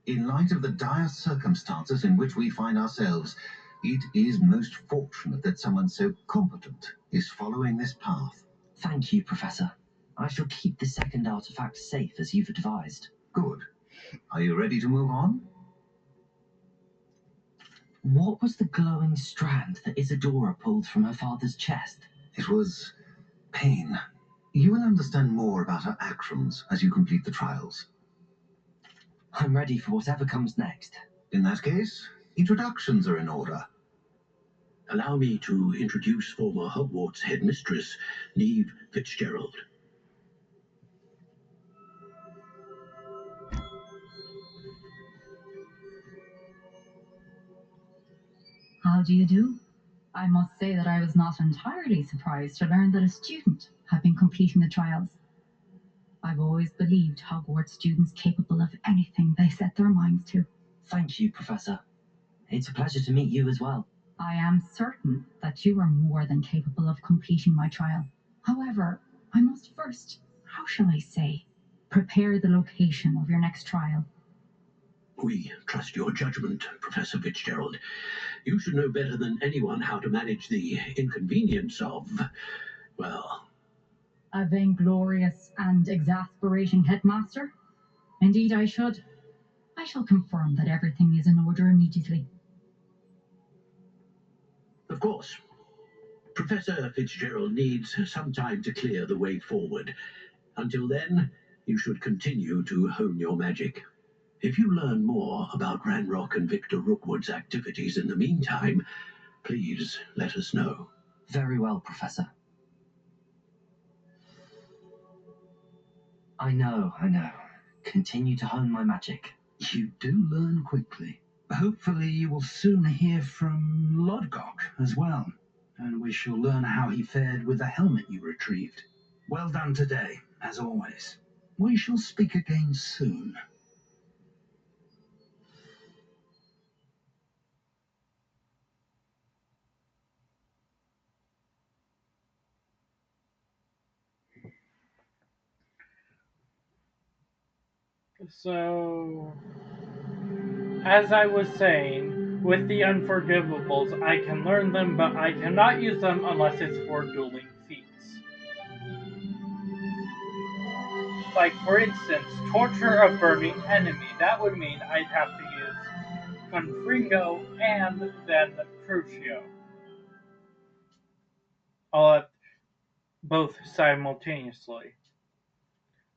In light of the dire circumstances in which we find ourselves, it is most fortunate that someone so competent is following this path. Thank you, Professor. I shall keep the second artifact safe as you've advised. Good. Are you ready to move on? What was the glowing strand that Isadora pulled from her father's chest? It was pain. You will understand more about her actions as you complete the trials. I'm ready for whatever comes next. In that case, introductions are in order. Allow me to introduce former Hogwarts headmistress, Neve Fitzgerald. How do you do? I must say that I was not entirely surprised to learn that a student had been completing the trials. I've always believed Hogwarts students capable of anything they set their minds to. Thank you, Professor. It's a pleasure to meet you as well. I am certain that you are more than capable of completing my trial. However, I must first, how shall I say, prepare the location of your next trial. We trust your judgment, Professor Fitzgerald. You should know better than anyone how to manage the inconvenience of, well... A vainglorious and exasperating headmaster? Indeed, I should. I shall confirm that everything is in order immediately. Of course. Professor Fitzgerald needs some time to clear the way forward. Until then, you should continue to hone your magic. If you learn more about Ranrock and Victor Rookwood's activities in the meantime, please let us know. Very well, Professor. I know. Continue to hone my magic. You do learn quickly. Hopefully you will soon hear from Lodgok as well, and we shall learn how he fared with the helmet you retrieved. Well done today, as always. We shall speak again soon. So, as I was saying, with the unforgivables, I can learn them, but I cannot use them unless it's for dueling feats. Like, for instance, torture a burning enemy. That would mean I'd have to use Confringo and then Crucio. All at both simultaneously.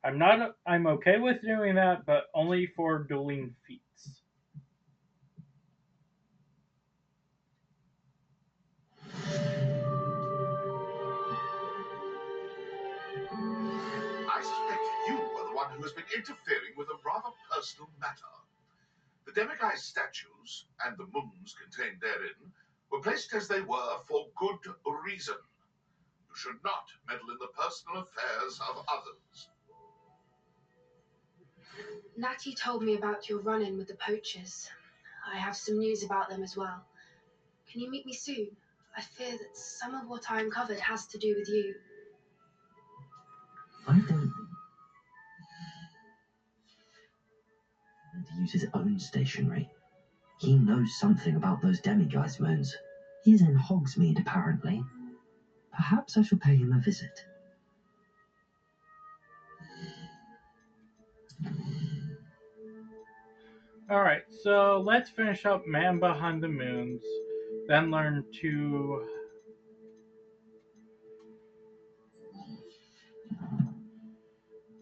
I'm okay with doing that, but only for dueling feats. I suspect you are the one who has been interfering with a rather personal matter. The Demiguise statues and the moons contained therein were placed as they were for good reason. You should not meddle in the personal affairs of others. Natty told me about your run-in with the poachers. I have some news about them as well. Can you meet me soon? I fear that some of what I uncovered has to do with you. I don't to use his own stationery. He knows something about those Demiguise moons. He's in Hogsmeade, apparently. Perhaps I shall pay him a visit. Alright, so let's finish up Man Behind the Moons, then learn two.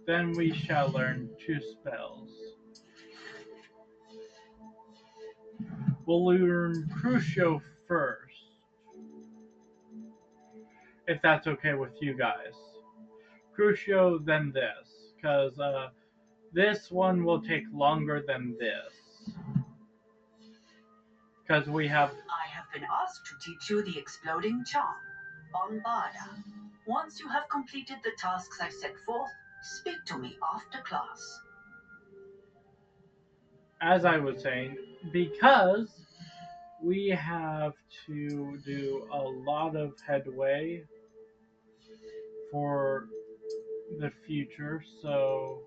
Then we shall learn two spells. We'll learn Crucio first, if that's okay with you guys. Crucio, then this, because this one will take longer than this. Because we have. I have been asked to teach you the exploding charm, Bombarda. Once you have completed the tasks I've set forth, speak to me after class. As I was saying, because we have to do a lot of headway for the future, so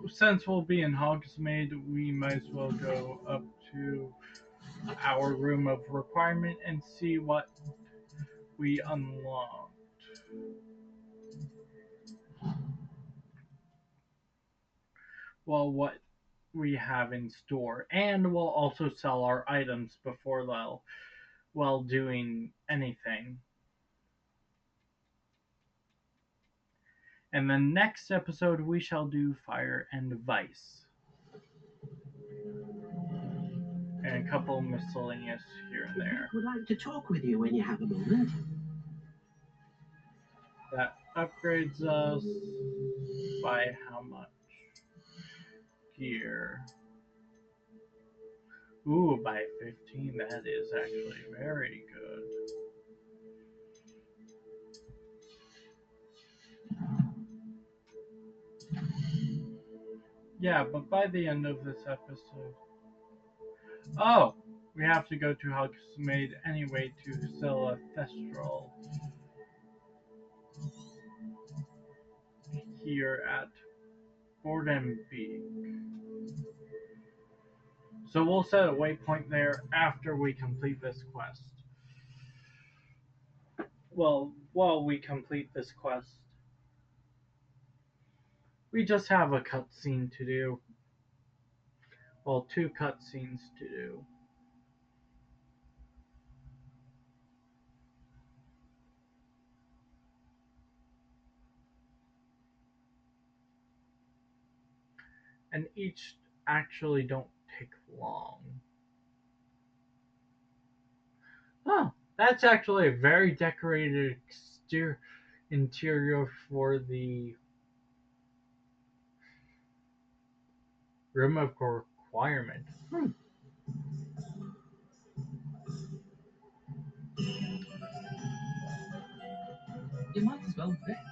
since we'll be in Hogsmeade, we might as well go up to our room of requirement and see what we unlocked. Well, what we have in store, and we'll also sell our items before while doing anything. And the next episode we shall do Fire and Vice. And a couple miscellaneous here and there. Would like to talk with you when you have a moment. That upgrades us by how much? Gear. Ooh, by 15. That is actually very good. Yeah, but by the end of this episode. Oh! We have to go to Hogsmeade anyway to sell a Thestral here at Bordenbeek. So we'll set a waypoint there after we complete this quest. Well, while we complete this quest, we just have a cutscene to do. Well, two cutscenes to do. And each actually don't take long. Oh, that's actually a very decorated interior for the room of requirement. You might as well bet.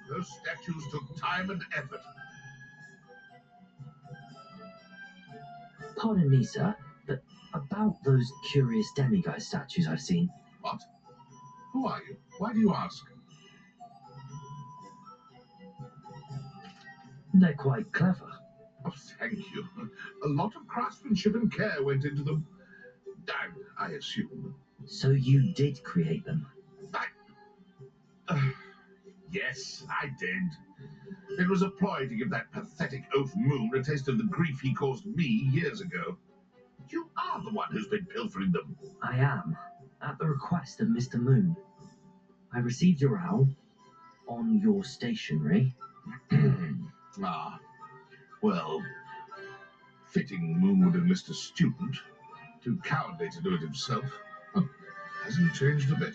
Those statues took time and effort. Pardon me, sir, but about those curious demiguise statues I've seen. What? Who are you? Why do you ask? They're quite clever. Oh, thank you. A lot of craftsmanship and care went into them. I assume. So you did create them? Yes, I did. It was a ploy to give that pathetic oaf Moon a taste of the grief he caused me years ago. You are the one who's been pilfering them. I am, at the request of Mr. Moon. I received your owl on your stationery. Ah, well, fitting Moon would have missed a student. Too cowardly to do it himself. Huh, hasn't changed a bit.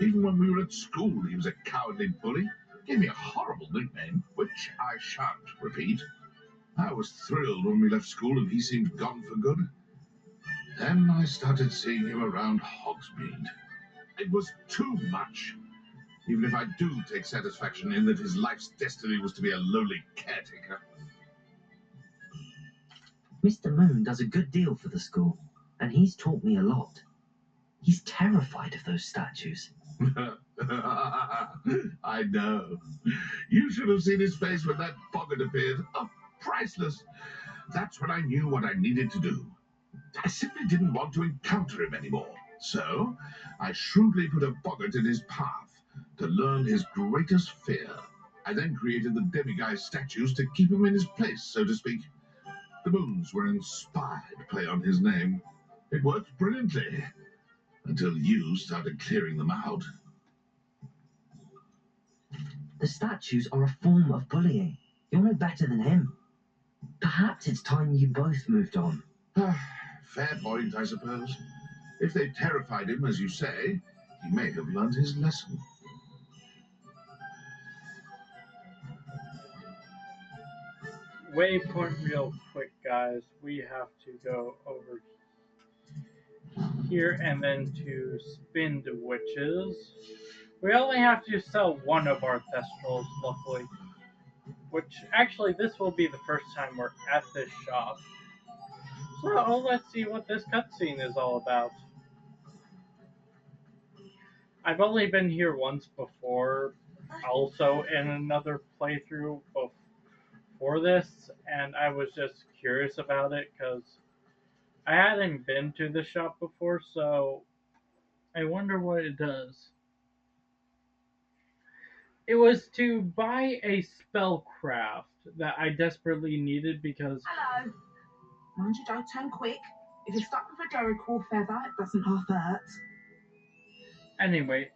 Even when we were at school, he was a cowardly bully. Gave me a horrible nickname, which I shan't repeat. I was thrilled when we left school and he seemed gone for good. Then I started seeing him around Hogsmeade. It was too much. Even if I do take satisfaction in that his life's destiny was to be a lowly caretaker. Mr. Moon does a good deal for the school, and he's taught me a lot. He's terrified of those statues. I know. You should have seen his face when that boggart appeared. Oh, priceless. That's when I knew what I needed to do. I simply didn't want to encounter him anymore. So, I shrewdly put a boggart in his path to learn his greatest fear. I then created the demiguise statues to keep him in his place, so to speak. The moons were an inspired play on his name. It worked brilliantly, until you started clearing them out. The statues are a form of bullying. You're no better than him. Perhaps it's time you both moved on. Fair point, I suppose. If they terrified him, as you say, he may have learned his lesson. Waypoint real quick, guys. We have to go over here and then to spin the witches. We only have to sell one of our Thestrals, luckily. Which, actually, this will be the first time we're at this shop. So, let's see what this cutscene is all about. I've only been here once before, also in another playthrough before this, and I was just curious about it because I hadn't been to the shop before, so I wonder what it does. It was to buy a spellcraft that I desperately needed because. Hello. Mind you don't turn quick. If you're stuck with a Jericho feather, it doesn't half hurt. Anyway.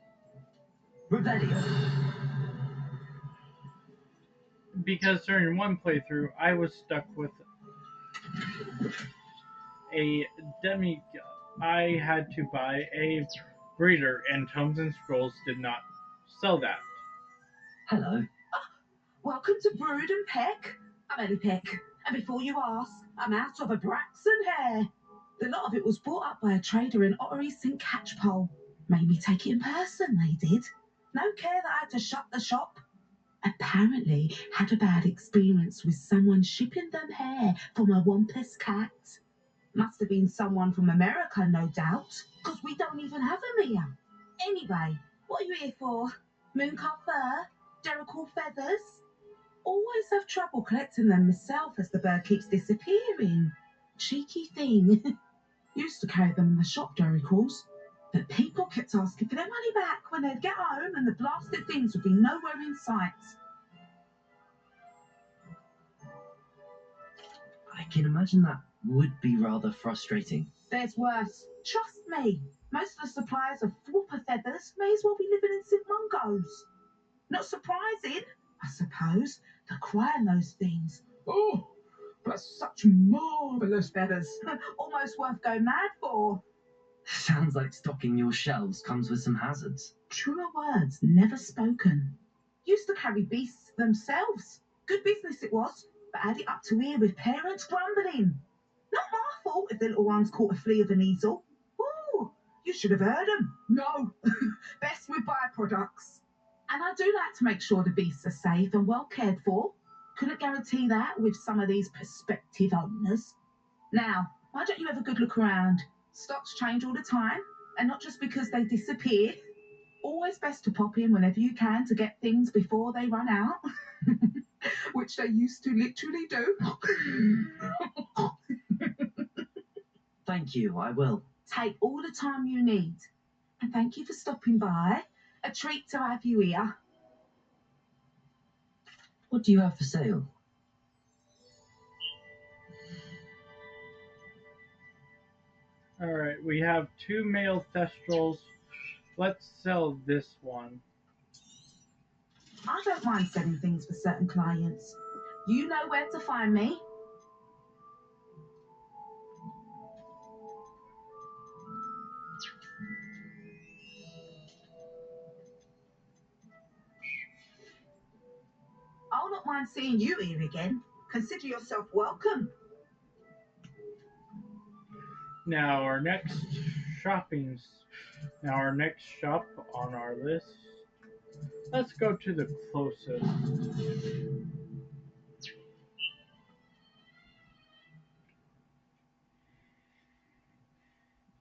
Rebellion. Because during one playthrough, I was stuck with a demigod. I had to buy a breeder, and Tomes and Scrolls did not sell that. Hello. Welcome to Brood and Peck. I'm Ellie Peck, and before you ask, I'm out of a Braxton hair. The lot of it was brought up by a trader in Ottery St. Catchpole. Made me take it in person, they did. No care that I had to shut the shop. Apparently had a bad experience with someone shipping them hair from a Wampus cat. Must have been someone from America, no doubt, because we don't even have them here. Anyway, what are you here for? Mooncar fur? Derrickle feathers? Always have trouble collecting them myself as the bird keeps disappearing. Cheeky thing. Used to carry them in the shop, Derricles, but people kept asking for their money back when they'd get home and the blasted things would be nowhere in sight. I can imagine that would be rather frustrating. There's worse. Trust me. Most of the suppliers of flopper feathers may as well be living in St. Mungo's. Not surprising, I suppose, to acquire those things. Oh, but such marvellous feathers. Almost worth going mad for. Sounds like stocking your shelves comes with some hazards. Truer words never spoken. Used to carry beasts themselves. Good business it was, but had it up to here with parents grumbling. Not my fault if the little ones caught a flea of an easel. Ooh, you should have heard them. No, best with byproducts. And I do like to make sure the beasts are safe and well cared for. Couldn't guarantee that with some of these prospective owners. Now, why don't you have a good look around? Stocks change all the time, and not just because they disappear. Always best to pop in whenever you can to get things before they run out. Which they used to literally do. Thank you, I will. Take all the time you need. And thank you for stopping by. A treat to have you here. What do you have for sale? Alright, we have 2 male thestrals. Let's sell this one. I don't mind selling things for certain clients. You know where to find me. I'll not mind seeing you here again. Consider yourself welcome. Now our next shop on our list. Let's go to the closest.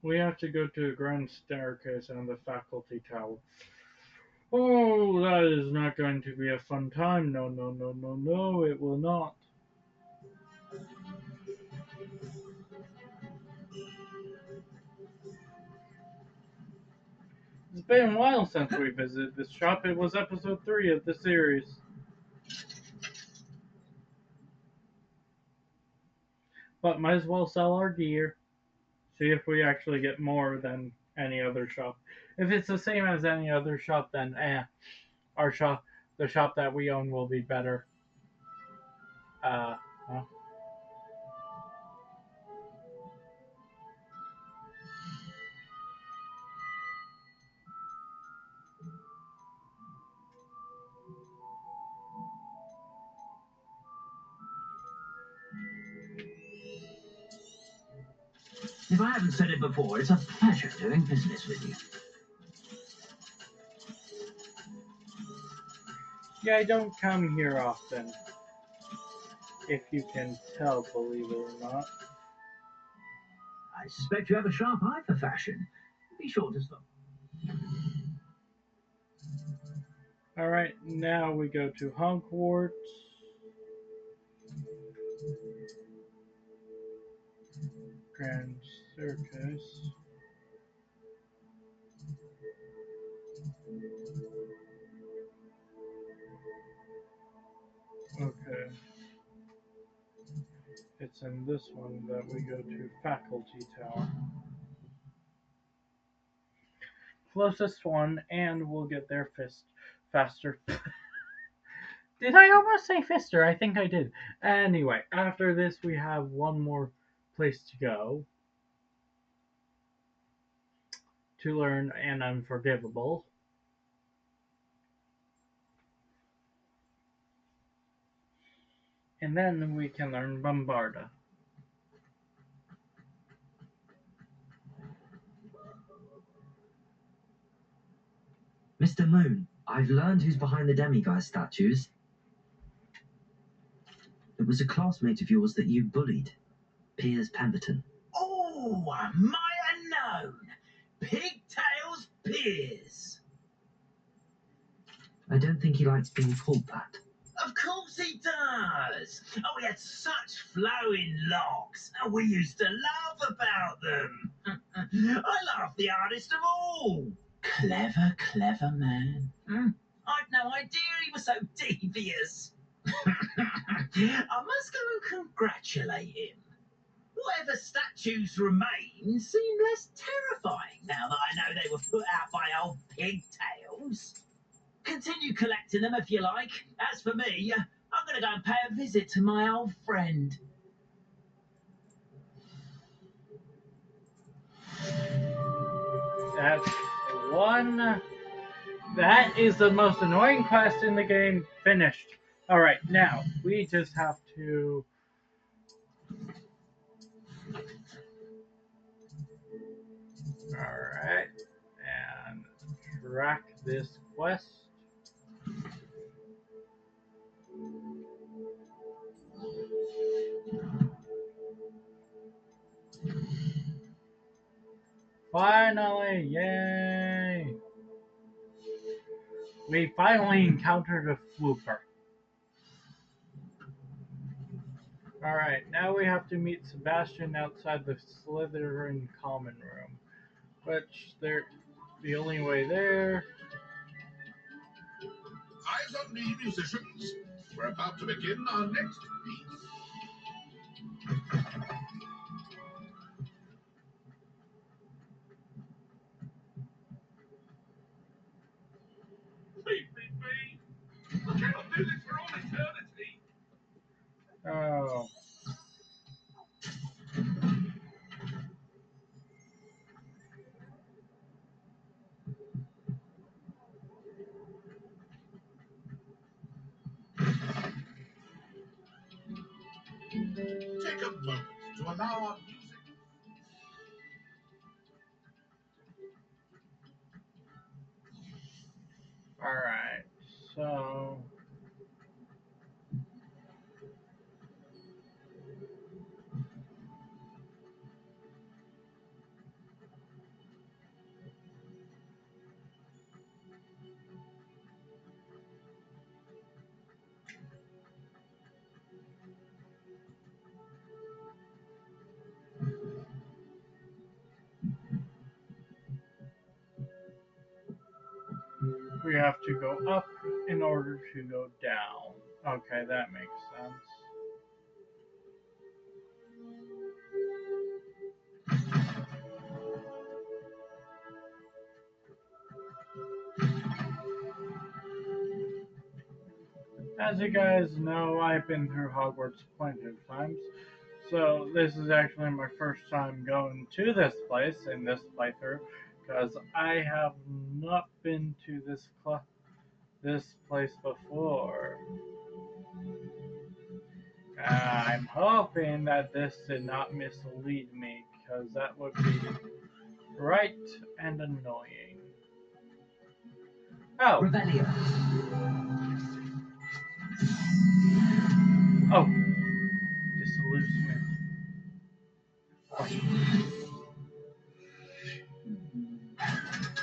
We have to go to the grand staircase and the faculty tower. Oh, that is not going to be a fun time. No, no, no, no, no, it will not. It's been a while since we visited this shop. It was episode 3 of the series. But might as well sell our gear. See if we actually get more than any other shop. If it's the same as any other shop, then our shop, the shop that we own, will be better. Huh? If I haven't said it before, it's a pleasure doing business with you. Yeah, I don't come here often. If you can tell, believe it or not. I suspect you have a sharp eye for fashion. Be sure to stop. Alright, now we go to Hogwarts. Grand Circus. Okay. It's in this one that we go to Faculty Tower. Closest one, and we'll get there faster. Did I almost say Fister? I think I did. Anyway, after this, we have one more place to go to learn an unforgivable. and then we can learn Bombarda. Mr. Moon, I've learned who's behind the demiguise statues. It was a classmate of yours that you bullied, Piers Pemberton. Oh, I might have known. Pigtails Piers. I don't think he likes being called that. Of course he does. Oh, he had such flowing locks, and we used to laugh about them. I laughed the hardest of all. Clever, clever man. I'd no idea he was so devious. I must go and congratulate him. Whatever statues remain seem less terrifying now that I know they were put out by old pigtails. Continue collecting them if you like. As for me, I'm going to go and pay a visit to my old friend. That's one. That is the most annoying quest in the game. Finished. Alright, now we just have to. Alright, and track this quest. Finally, yay! We finally encountered a flooper. Alright, now we have to meet Sebastian outside the Slytherin common room. Which, the only way there. Eyes on me, musicians. We're about to begin our next piece. Leave me be. I cannot do this for all eternity. Oh. Take a moment to allow our music. Alright, so. We have to go up in order to go down. Okay, that makes sense. As you guys know, I've been through Hogwarts plenty of times, so this is actually my first time going to this place in this playthrough, because I have not been to this place before. I'm hoping that this did not mislead me, because that would be right and annoying. Oh. Revelio. Oh. Disillusionment.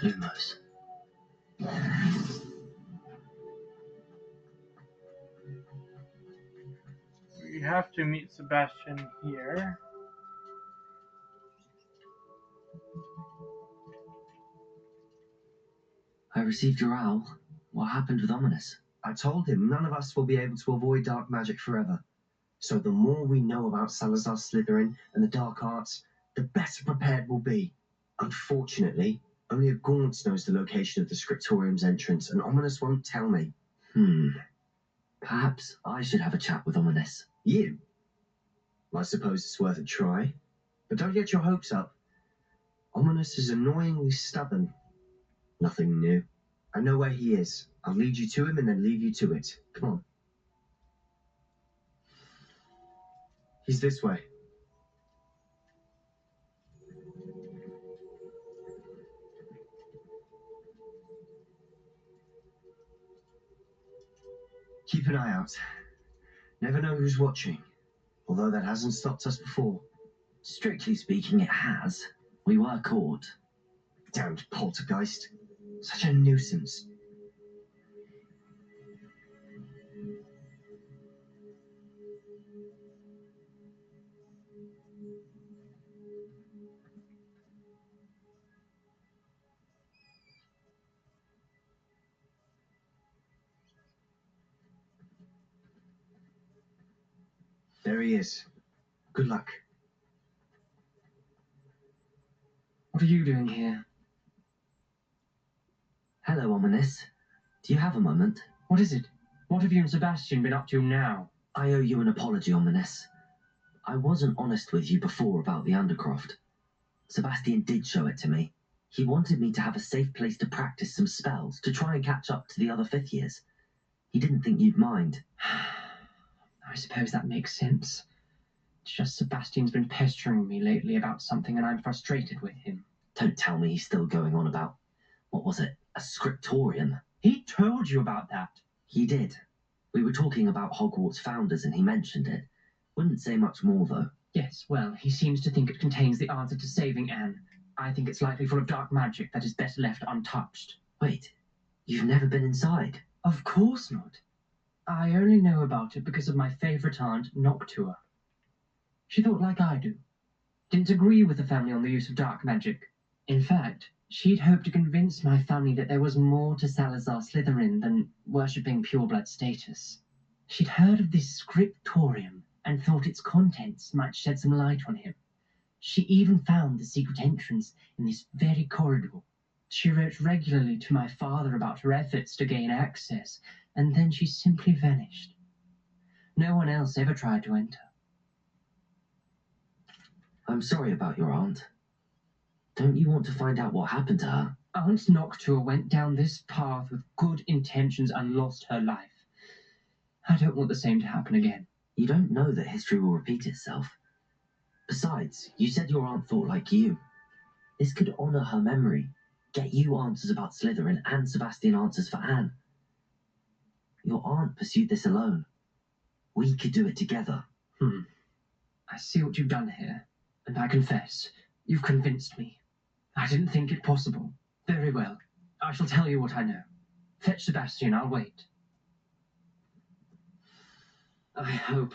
Lumos. We have to meet Sebastian here. I received your owl. What happened with Ominous? I told him none of us will be able to avoid dark magic forever. So the more we know about Salazar Slytherin and the dark arts, the better prepared we'll be. Unfortunately, only a Gaunt knows the location of the Scriptorium's entrance, and Ominous won't tell me. Perhaps I should have a chat with Ominous. You? I suppose it's worth a try. But don't get your hopes up. Ominous is annoyingly stubborn. Nothing new. I know where he is. I'll lead you to him and then leave you to it. Come on. He's this way. Keep an eye out. Never know who's watching, although that hasn't stopped us before. Strictly speaking, it has. We were caught. Damned poltergeist. Such a nuisance. There he is. Good luck. What are you doing here? Hello, Ominous. Do you have a moment? What is it? What have you and Sebastian been up to now? I owe you an apology, Ominous. I wasn't honest with you before about the Undercroft. Sebastian did show it to me. He wanted me to have a safe place to practice some spells to try and catch up to the other fifth years. He didn't think you'd mind. I suppose that makes sense. It's just Sebastian's been pestering me lately about something and I'm frustrated with him. Don't tell me he's still going on about, what was it, a scriptorium? He told you about that. He did. We were talking about Hogwarts founders and he mentioned it. Wouldn't say much more, though. Yes, well, he seems to think it contains the answer to saving Anne. I think it's likely full of dark magic that is better left untouched. Wait, you've never been inside? Of course not. I only know about it because of my favourite aunt, Noctua. She thought like I do. Didn't agree with the family on the use of dark magic. In fact, she'd hoped to convince my family that there was more to Salazar Slytherin than worshipping pureblood status. She'd heard of this scriptorium and thought its contents might shed some light on him. She even found the secret entrance in this very corridor. She wrote regularly to my father about her efforts to gain access, and then she simply vanished. No one else ever tried to enter. I'm sorry about your aunt. Don't you want to find out what happened to her? Aunt Noctua went down this path with good intentions and lost her life. I don't want the same to happen again. You don't know that history will repeat itself. Besides, you said your aunt thought like you. This could honour her memory, get you answers about Slytherin and Sebastian answers for Anne. Your aunt pursued this alone. We could do it together. I see what you've done here, and I confess, you've convinced me. I didn't think it possible. Very well. I shall tell you what I know. Fetch Sebastian, I'll wait. I hope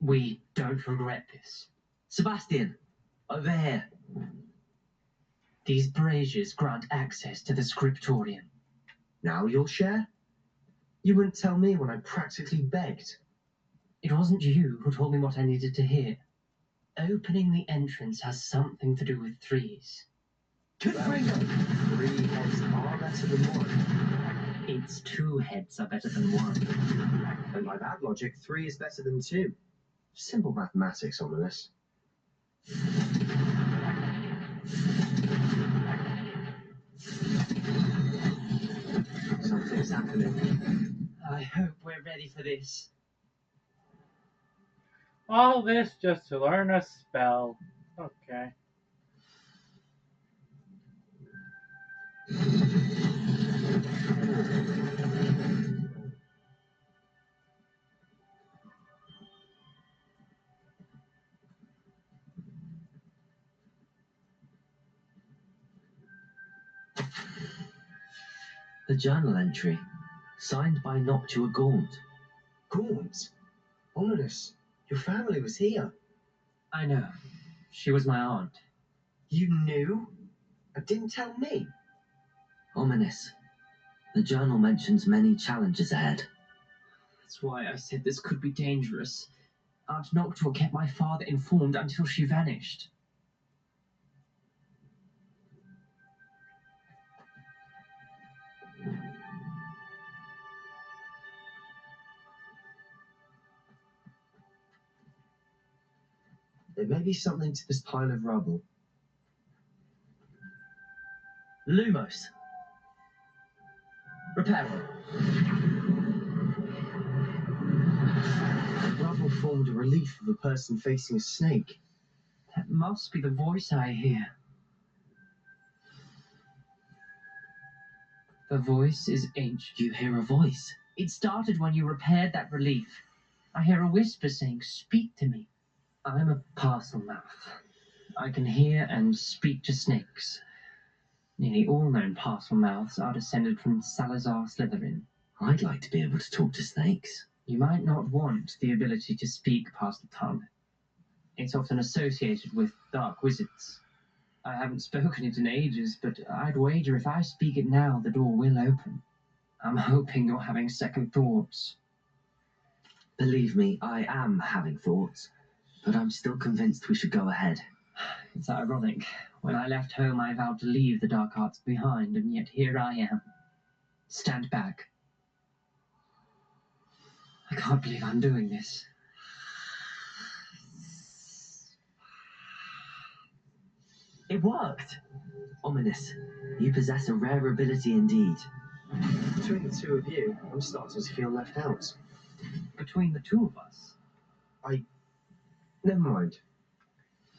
we don't regret this. Sebastian, over here. These braziers grant access to the scriptorium. Now you'll share? You wouldn't tell me when I practically begged. It wasn't you who told me what I needed to hear. Opening the entrance has something to do with threes. Good finger! 3 heads are better than 1. It's 2 heads are better than 1. And by that logic, 3 is better than 2. Simple mathematics, Ominous. Something's happening. I hope we're ready for this. All this just to learn a spell. Okay. A journal entry, signed by Noctua Gaunt. Gaunt? Ominous, your family was here. I know. She was my aunt. You knew? And didn't tell me? Ominous. The journal mentions many challenges ahead. That's why I said this could be dangerous. Aunt Noctua kept my father informed until she vanished. There may be something to this pile of rubble. Lumos. Repair. Rubble formed a relief of a person facing a snake. That must be the voice I hear. The voice is ancient. You hear a voice? It started when you repaired that relief. I hear a whisper saying, "Speak to me." I'm a parcel mouth. I can hear and speak to snakes. Nearly all known parcel mouths are descended from Salazar Slytherin. I'd like to be able to talk to snakes. You might not want the ability to speak past the tongue. It's often associated with dark wizards. I haven't spoken it in ages, but I'd wager if I speak it now, the door will open. I'm hoping you're having second thoughts. Believe me, I am having thoughts, but I'm still convinced we should go ahead. It's ironic. When I left home, I vowed to leave the dark arts behind, and yet here I am. Stand back. I can't believe I'm doing this. It worked! Ominous. You possess a rare ability indeed. Between the two of you, I'm starting to feel left out. Between the two of us? Never mind.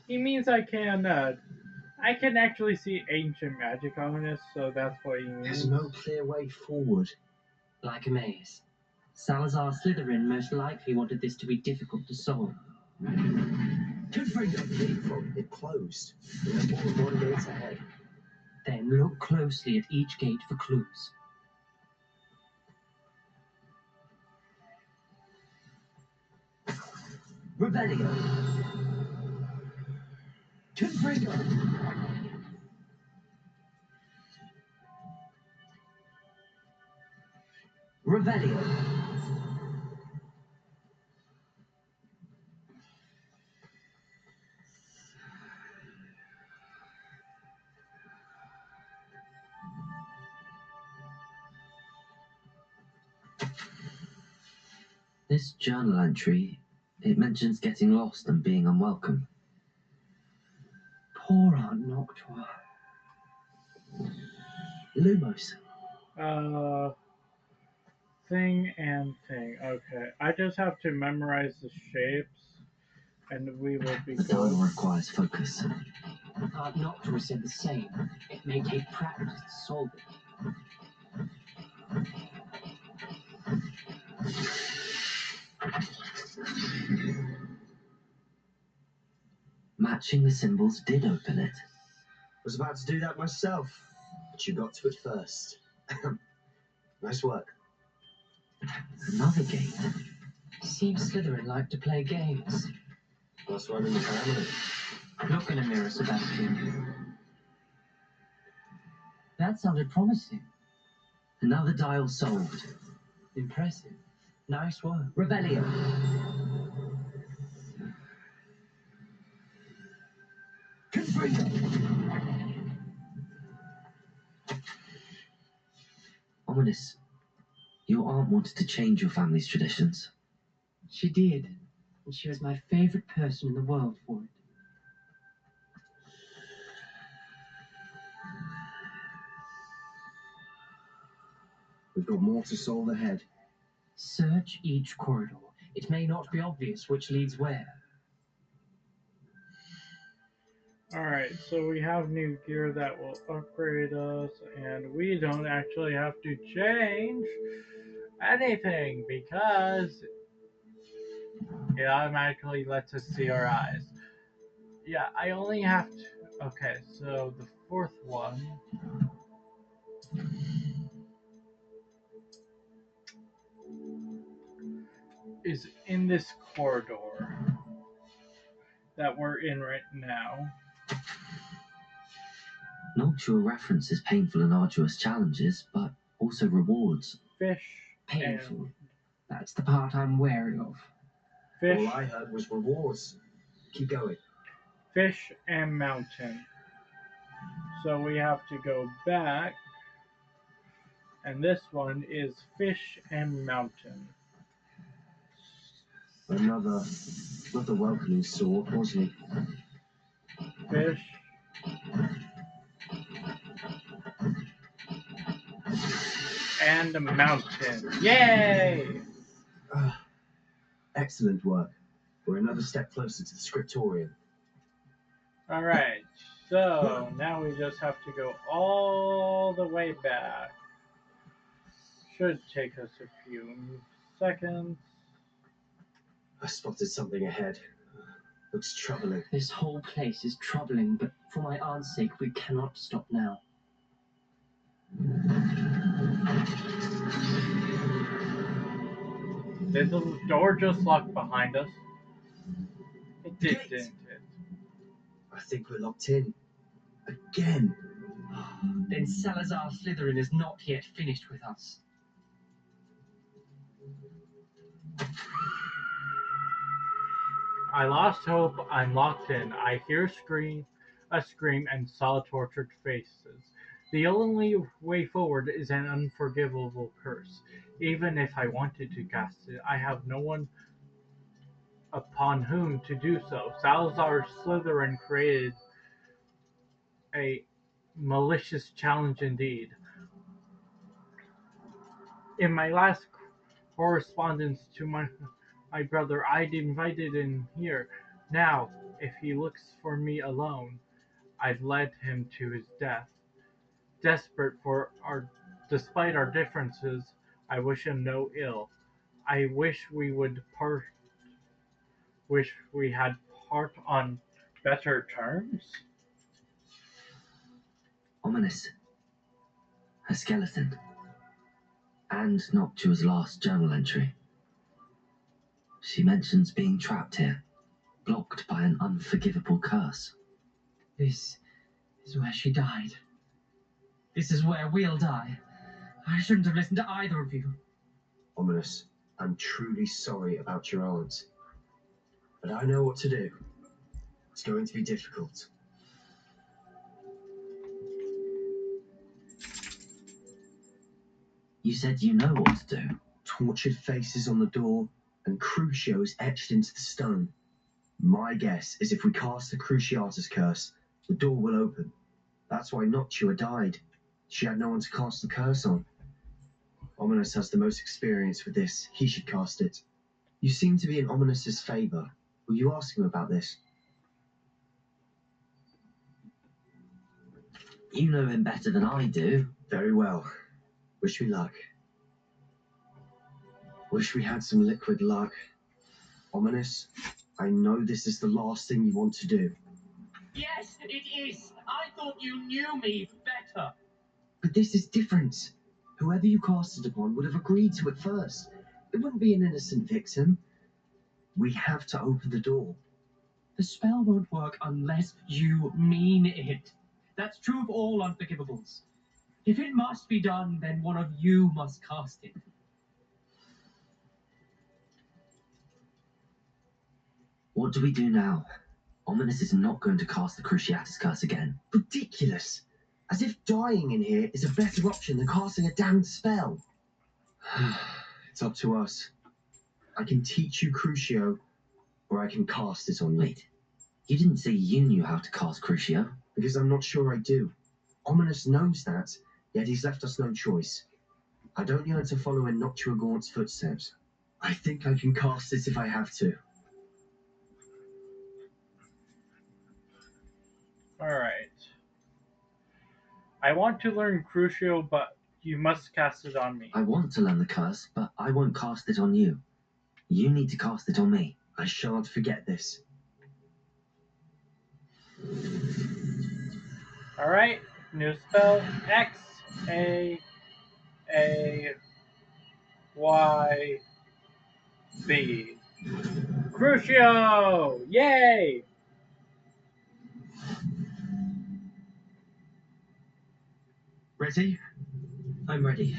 He means I can actually see ancient magic on this, so that's what he means. There's no clear way forward. Like a maze. Salazar Slytherin most likely wanted this to be difficult to solve. It closed. We have more than one gate ahead. Then look closely at each gate for clues. Rebellion! Confringo! Rebellion! This journal entry, it mentions getting lost and being unwelcome. Poor Aunt Noctua. Lumos. Thing and thing. Okay. I just have to memorize the shapes, and we will be The good. dial requires focus. Aunt Noctua said the same. It may take practice to solve it. Matching the symbols did open it. Was about to do that myself, but you got to it first. Nice work. Another gate. Seems Slytherin like to play games. Must run in the family. Look in a mirror, Sebastian. That sounded promising. Another dial solved. Impressive. Nice work. Rebellion. Ominous. Your aunt wanted to change your family's traditions. She did, and she was my favorite person in the world for it. We've got more to solve ahead. Search each corridor. It may not be obvious which leads where. Alright, so we have new gear that will upgrade us, and we don't actually have to change anything because it automatically lets us see our eyes. Yeah, I only have to. Okay, so the fourth one is in this corridor that we're in right now. Noctua references painful and arduous challenges, but also rewards. Fish. Painful. That's the part I'm wary of. Fish. All I heard was rewards. Keep going. Fish and mountain. So we have to go back. And this one is fish and mountain. Another welcoming sort, wasn't he? Fish. And a mountain. Yay! Excellent work. We're another step closer to the scriptorium. Alright, so now we just have to go all the way back. Should take us a few seconds. I spotted something ahead. Looks troubling. This whole place is troubling, but for my aunt's sake, we cannot stop now. Did the door just lock behind us? It did, didn't it? I think we're locked in. Again. Then Salazar Slytherin is not yet finished with us. I lost hope. I'm locked in. I hear a scream, and saw tortured faces. The only way forward is an unforgivable curse. Even if I wanted to cast it, I have no one upon whom to do so. Salazar Slytherin created a malicious challenge indeed. In my last correspondence to my brother, I'd invited him here. Now, if he looks for me alone, I've led him to his death. Desperate despite our differences, I wish him no ill. I wish we had part on better terms. Ominous. A skeleton. And Noctua's last journal entry. She mentions being trapped here, blocked by an unforgivable curse. This is where she died. This is where we'll die. I shouldn't have listened to either of you. Ominous, I'm truly sorry about your aunt. But I know what to do. It's going to be difficult. You said you know what to do. Tortured faces on the door, and Crucios etched into the stone. My guess is if we cast the Cruciatus curse, the door will open. That's why Noctua died. She had no one to cast the curse on. Ominous has the most experience with this. He should cast it. You seem to be in Ominous's favor. Will you ask him about this? You know him better than I do. Very well. Wish me luck. Wish we had some liquid luck. Ominous, I know this is the last thing you want to do. Yes, it is. I thought you knew me better. But this is different. Whoever you cast it upon would have agreed to it first. It wouldn't be an innocent victim. We have to open the door. The spell won't work unless you mean it. That's true of all unforgivables. If it must be done, then one of you must cast it. What do we do now? Ominous is not going to cast the Cruciatus curse again. Ridiculous. As if dying in here is a better option than casting a damned spell. It's up to us. I can teach you Crucio, or I can cast it on you. Wait, you didn't say you knew how to cast Crucio? Because I'm not sure I do. Ominous knows that, yet he's left us no choice. I don't yearn to follow in Noctua Gaunt's footsteps. I think I can cast it if I have to. Alright. I want to learn Crucio, but you must cast it on me. I want to learn the curse, but I won't cast it on you. You need to cast it on me. I shan't forget this. Alright, new spell. X-A-A-Y-B. Crucio! Yay! Ready? I'm ready.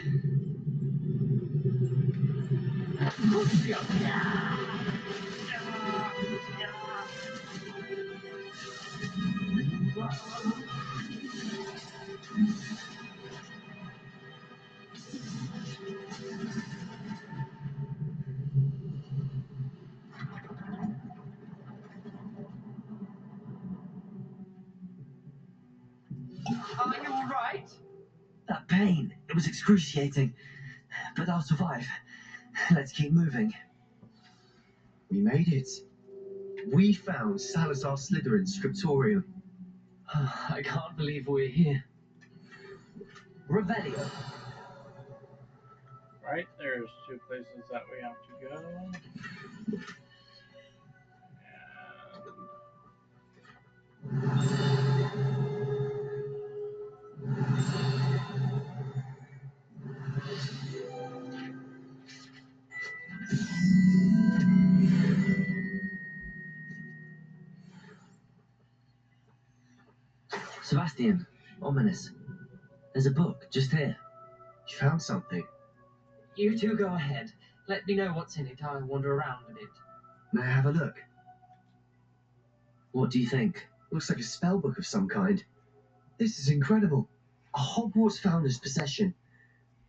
Are you all right? That pain, it was excruciating, but I'll survive. Let's keep moving. We made it. We found Salazar Slytherin's scriptorium. I can't believe we're here. Revelio. Right, there's two places that we have to go. Sebastian, ominous. There's a book just here. You found something. You two go ahead. Let me know what's in it. I'll wander around a bit. May I have a look? What do you think? Looks like a spell book of some kind. This is incredible. A Hogwarts founder's possession.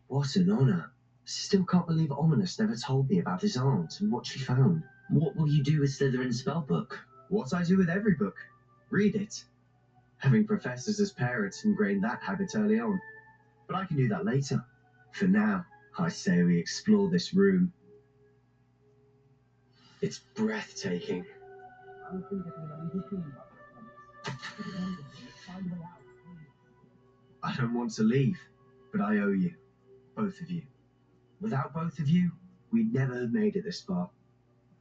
What an honor. Still can't believe Ominous never told me about his aunt and what she found. What will you do with Slytherin's spellbook? What I do with every book. Read it. Having professors as parents ingrained that habit early on. But I can do that later. For now, I say we explore this room. It's breathtaking. I don't want to leave, but I owe you. Both of you. Without both of you, we'd never have made it this far.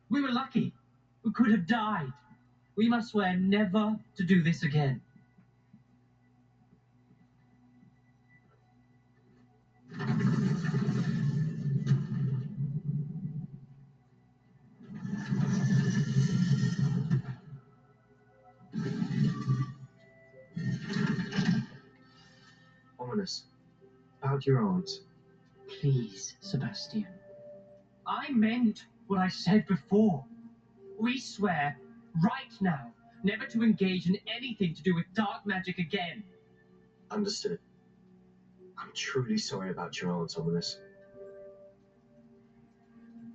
We were lucky. We could have died. We must swear never to do this again. Ominous. About your aunt. Please, Sebastian. I meant what I said before. We swear, right now, never to engage in anything to do with dark magic again. Understood. I'm truly sorry about your aunt, Ominous.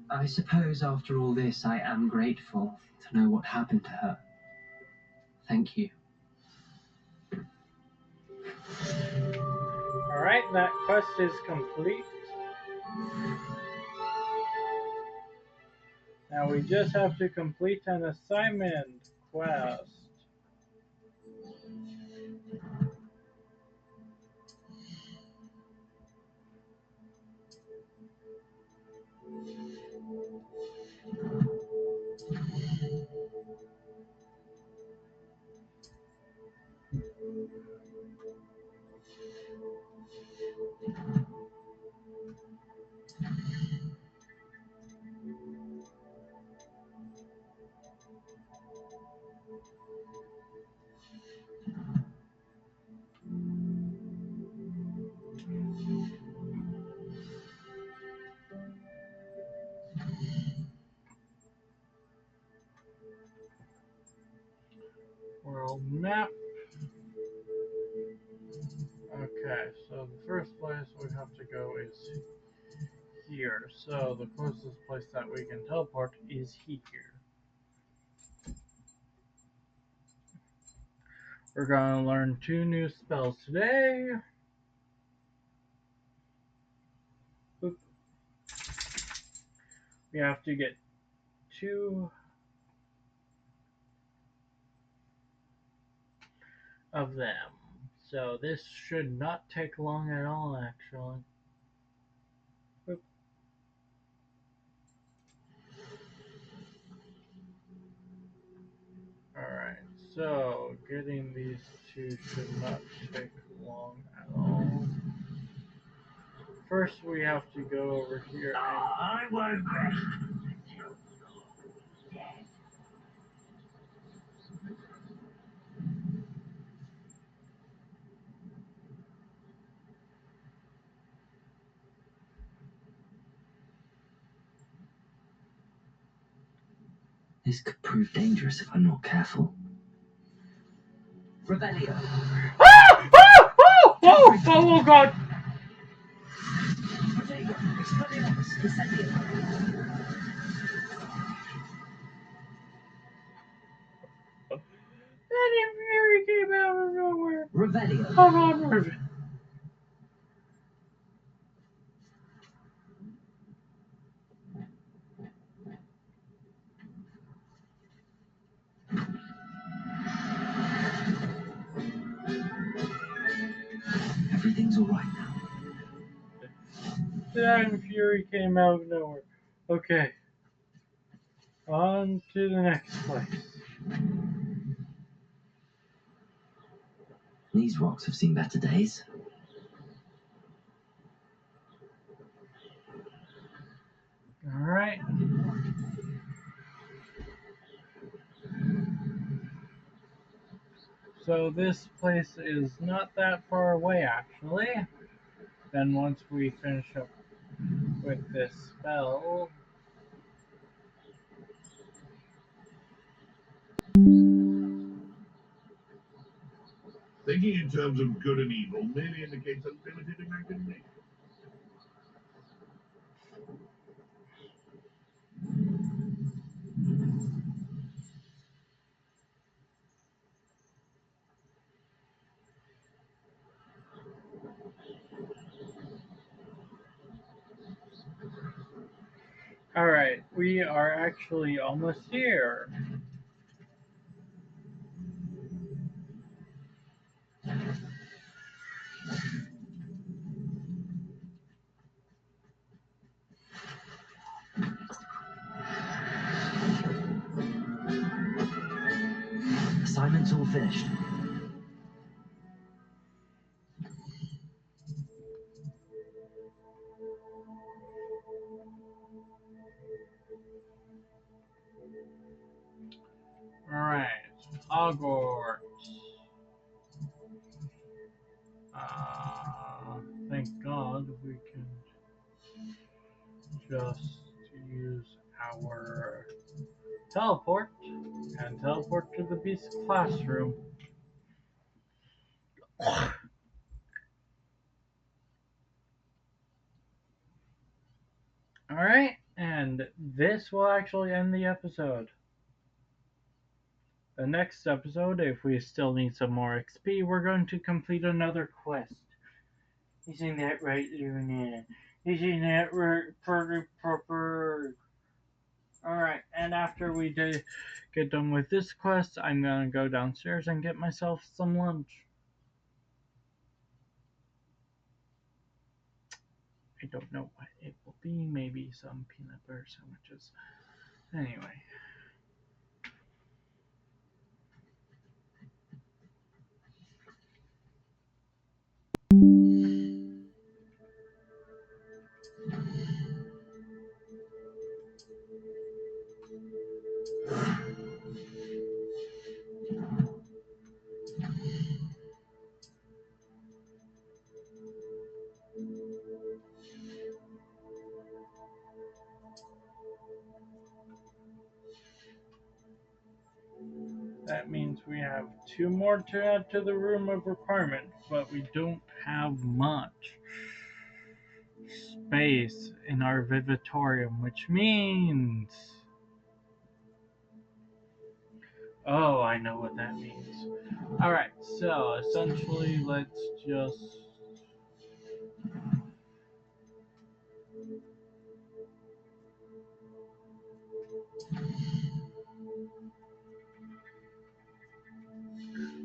I suppose after all this, I am grateful to know what happened to her. Thank you. Alright, that quest is complete. Now we just have to complete an assignment quest. World map. Okay, so the first place we have to go is here. So the closest place that we can teleport is here. We're gonna learn 2 new spells today. Oop. We have to get 2 of them. So this should not take long at all, actually. Oop. Alright, so getting these 2 should not take long at all. First, we have to go over here and I won't rest. This could prove dangerous if I'm not careful. Revelio. Ah! Ah! Oh! Oh! Oh god! That fury came out of nowhere. Revelio. Hold on, Everything's all right now. Then Fury came out of nowhere. Okay. On to the next place. These rocks have seen better days. Alright. So this place is not that far away, actually. Then once we finish up with this spell... Thinking in terms of good and evil merely indicates a limited imagination. Alright, we are actually almost here. Assignment's all finished. Alright, Hogwarts. Thank God we can just use our teleport and teleport to the Beast classroom. Alright, and this will actually end the episode. The next episode, if we still need some more XP, we're going to complete another quest. Isn't that right, Luna? Isn't that right, proper? Alright, and after we get done with this quest, I'm gonna go downstairs and get myself some lunch. I don't know what it will be. Maybe some peanut butter sandwiches. Anyway. That means we have 2 more to add to the room of requirement, but we don't have much space in our Vivitorium, which means... Oh, I know what that means. Alright, so essentially let's just...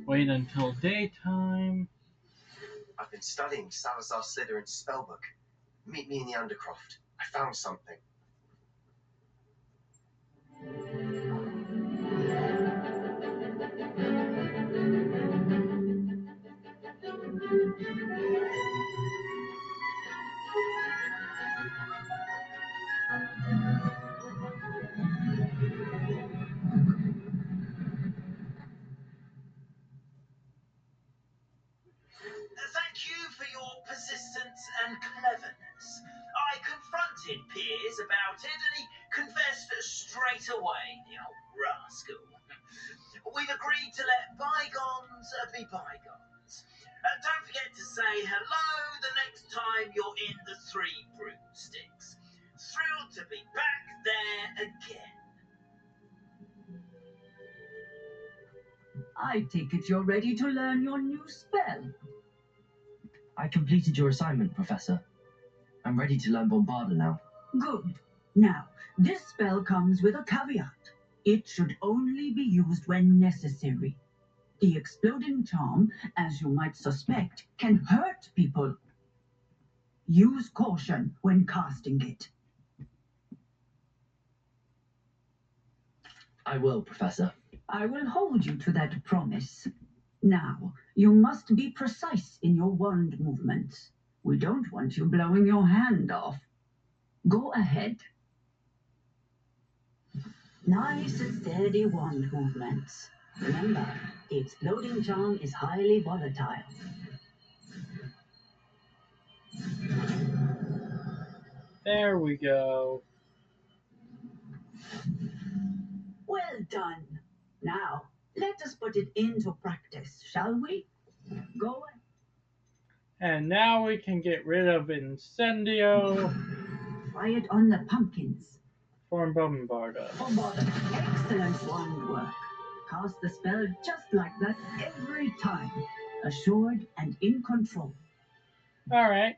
wait until daytime. I've been studying Salazar Slytherin's spellbook. Meet me in the Undercroft. I found something. Thank you for your persistence and cleverness. I confronted Piers about it and he confessed straight away, the old rascal. We've agreed to let bygones be bygones. Don't forget to say hello the next time you're in the Three Broomsticks. Thrilled to be back there again. I take it you're ready to learn your new spell. I completed your assignment, Professor. I'm ready to learn Bombarda now. Good. Now, this spell comes with a caveat. It should only be used when necessary. The exploding charm, as you might suspect, can hurt people. Use caution when casting it. I will, Professor. I will hold you to that promise. Now, you must be precise in your wand movements. We don't want you blowing your hand off. Go ahead. Nice and steady wand movements. Remember, the exploding charm is highly volatile. There we go. Well done. Now, let us put it into practice, shall we? Go ahead. And now we can get rid of Incendio. Try it on the pumpkins. For Bombarda. Bombarda. Excellent wand work. Cast the spell just like that every time. Assured and in control. Alright.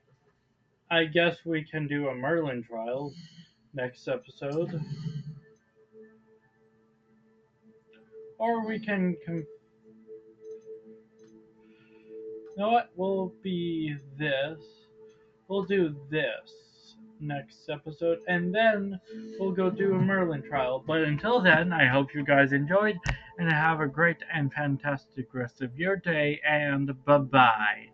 I guess we can do a Merlin trial next episode. Or we can... You know what? We'll be this. We'll do this next episode. And then we'll go do a Merlin trial. But until then, I hope you guys enjoyed. And have a great and fantastic rest of your day. And bye-bye.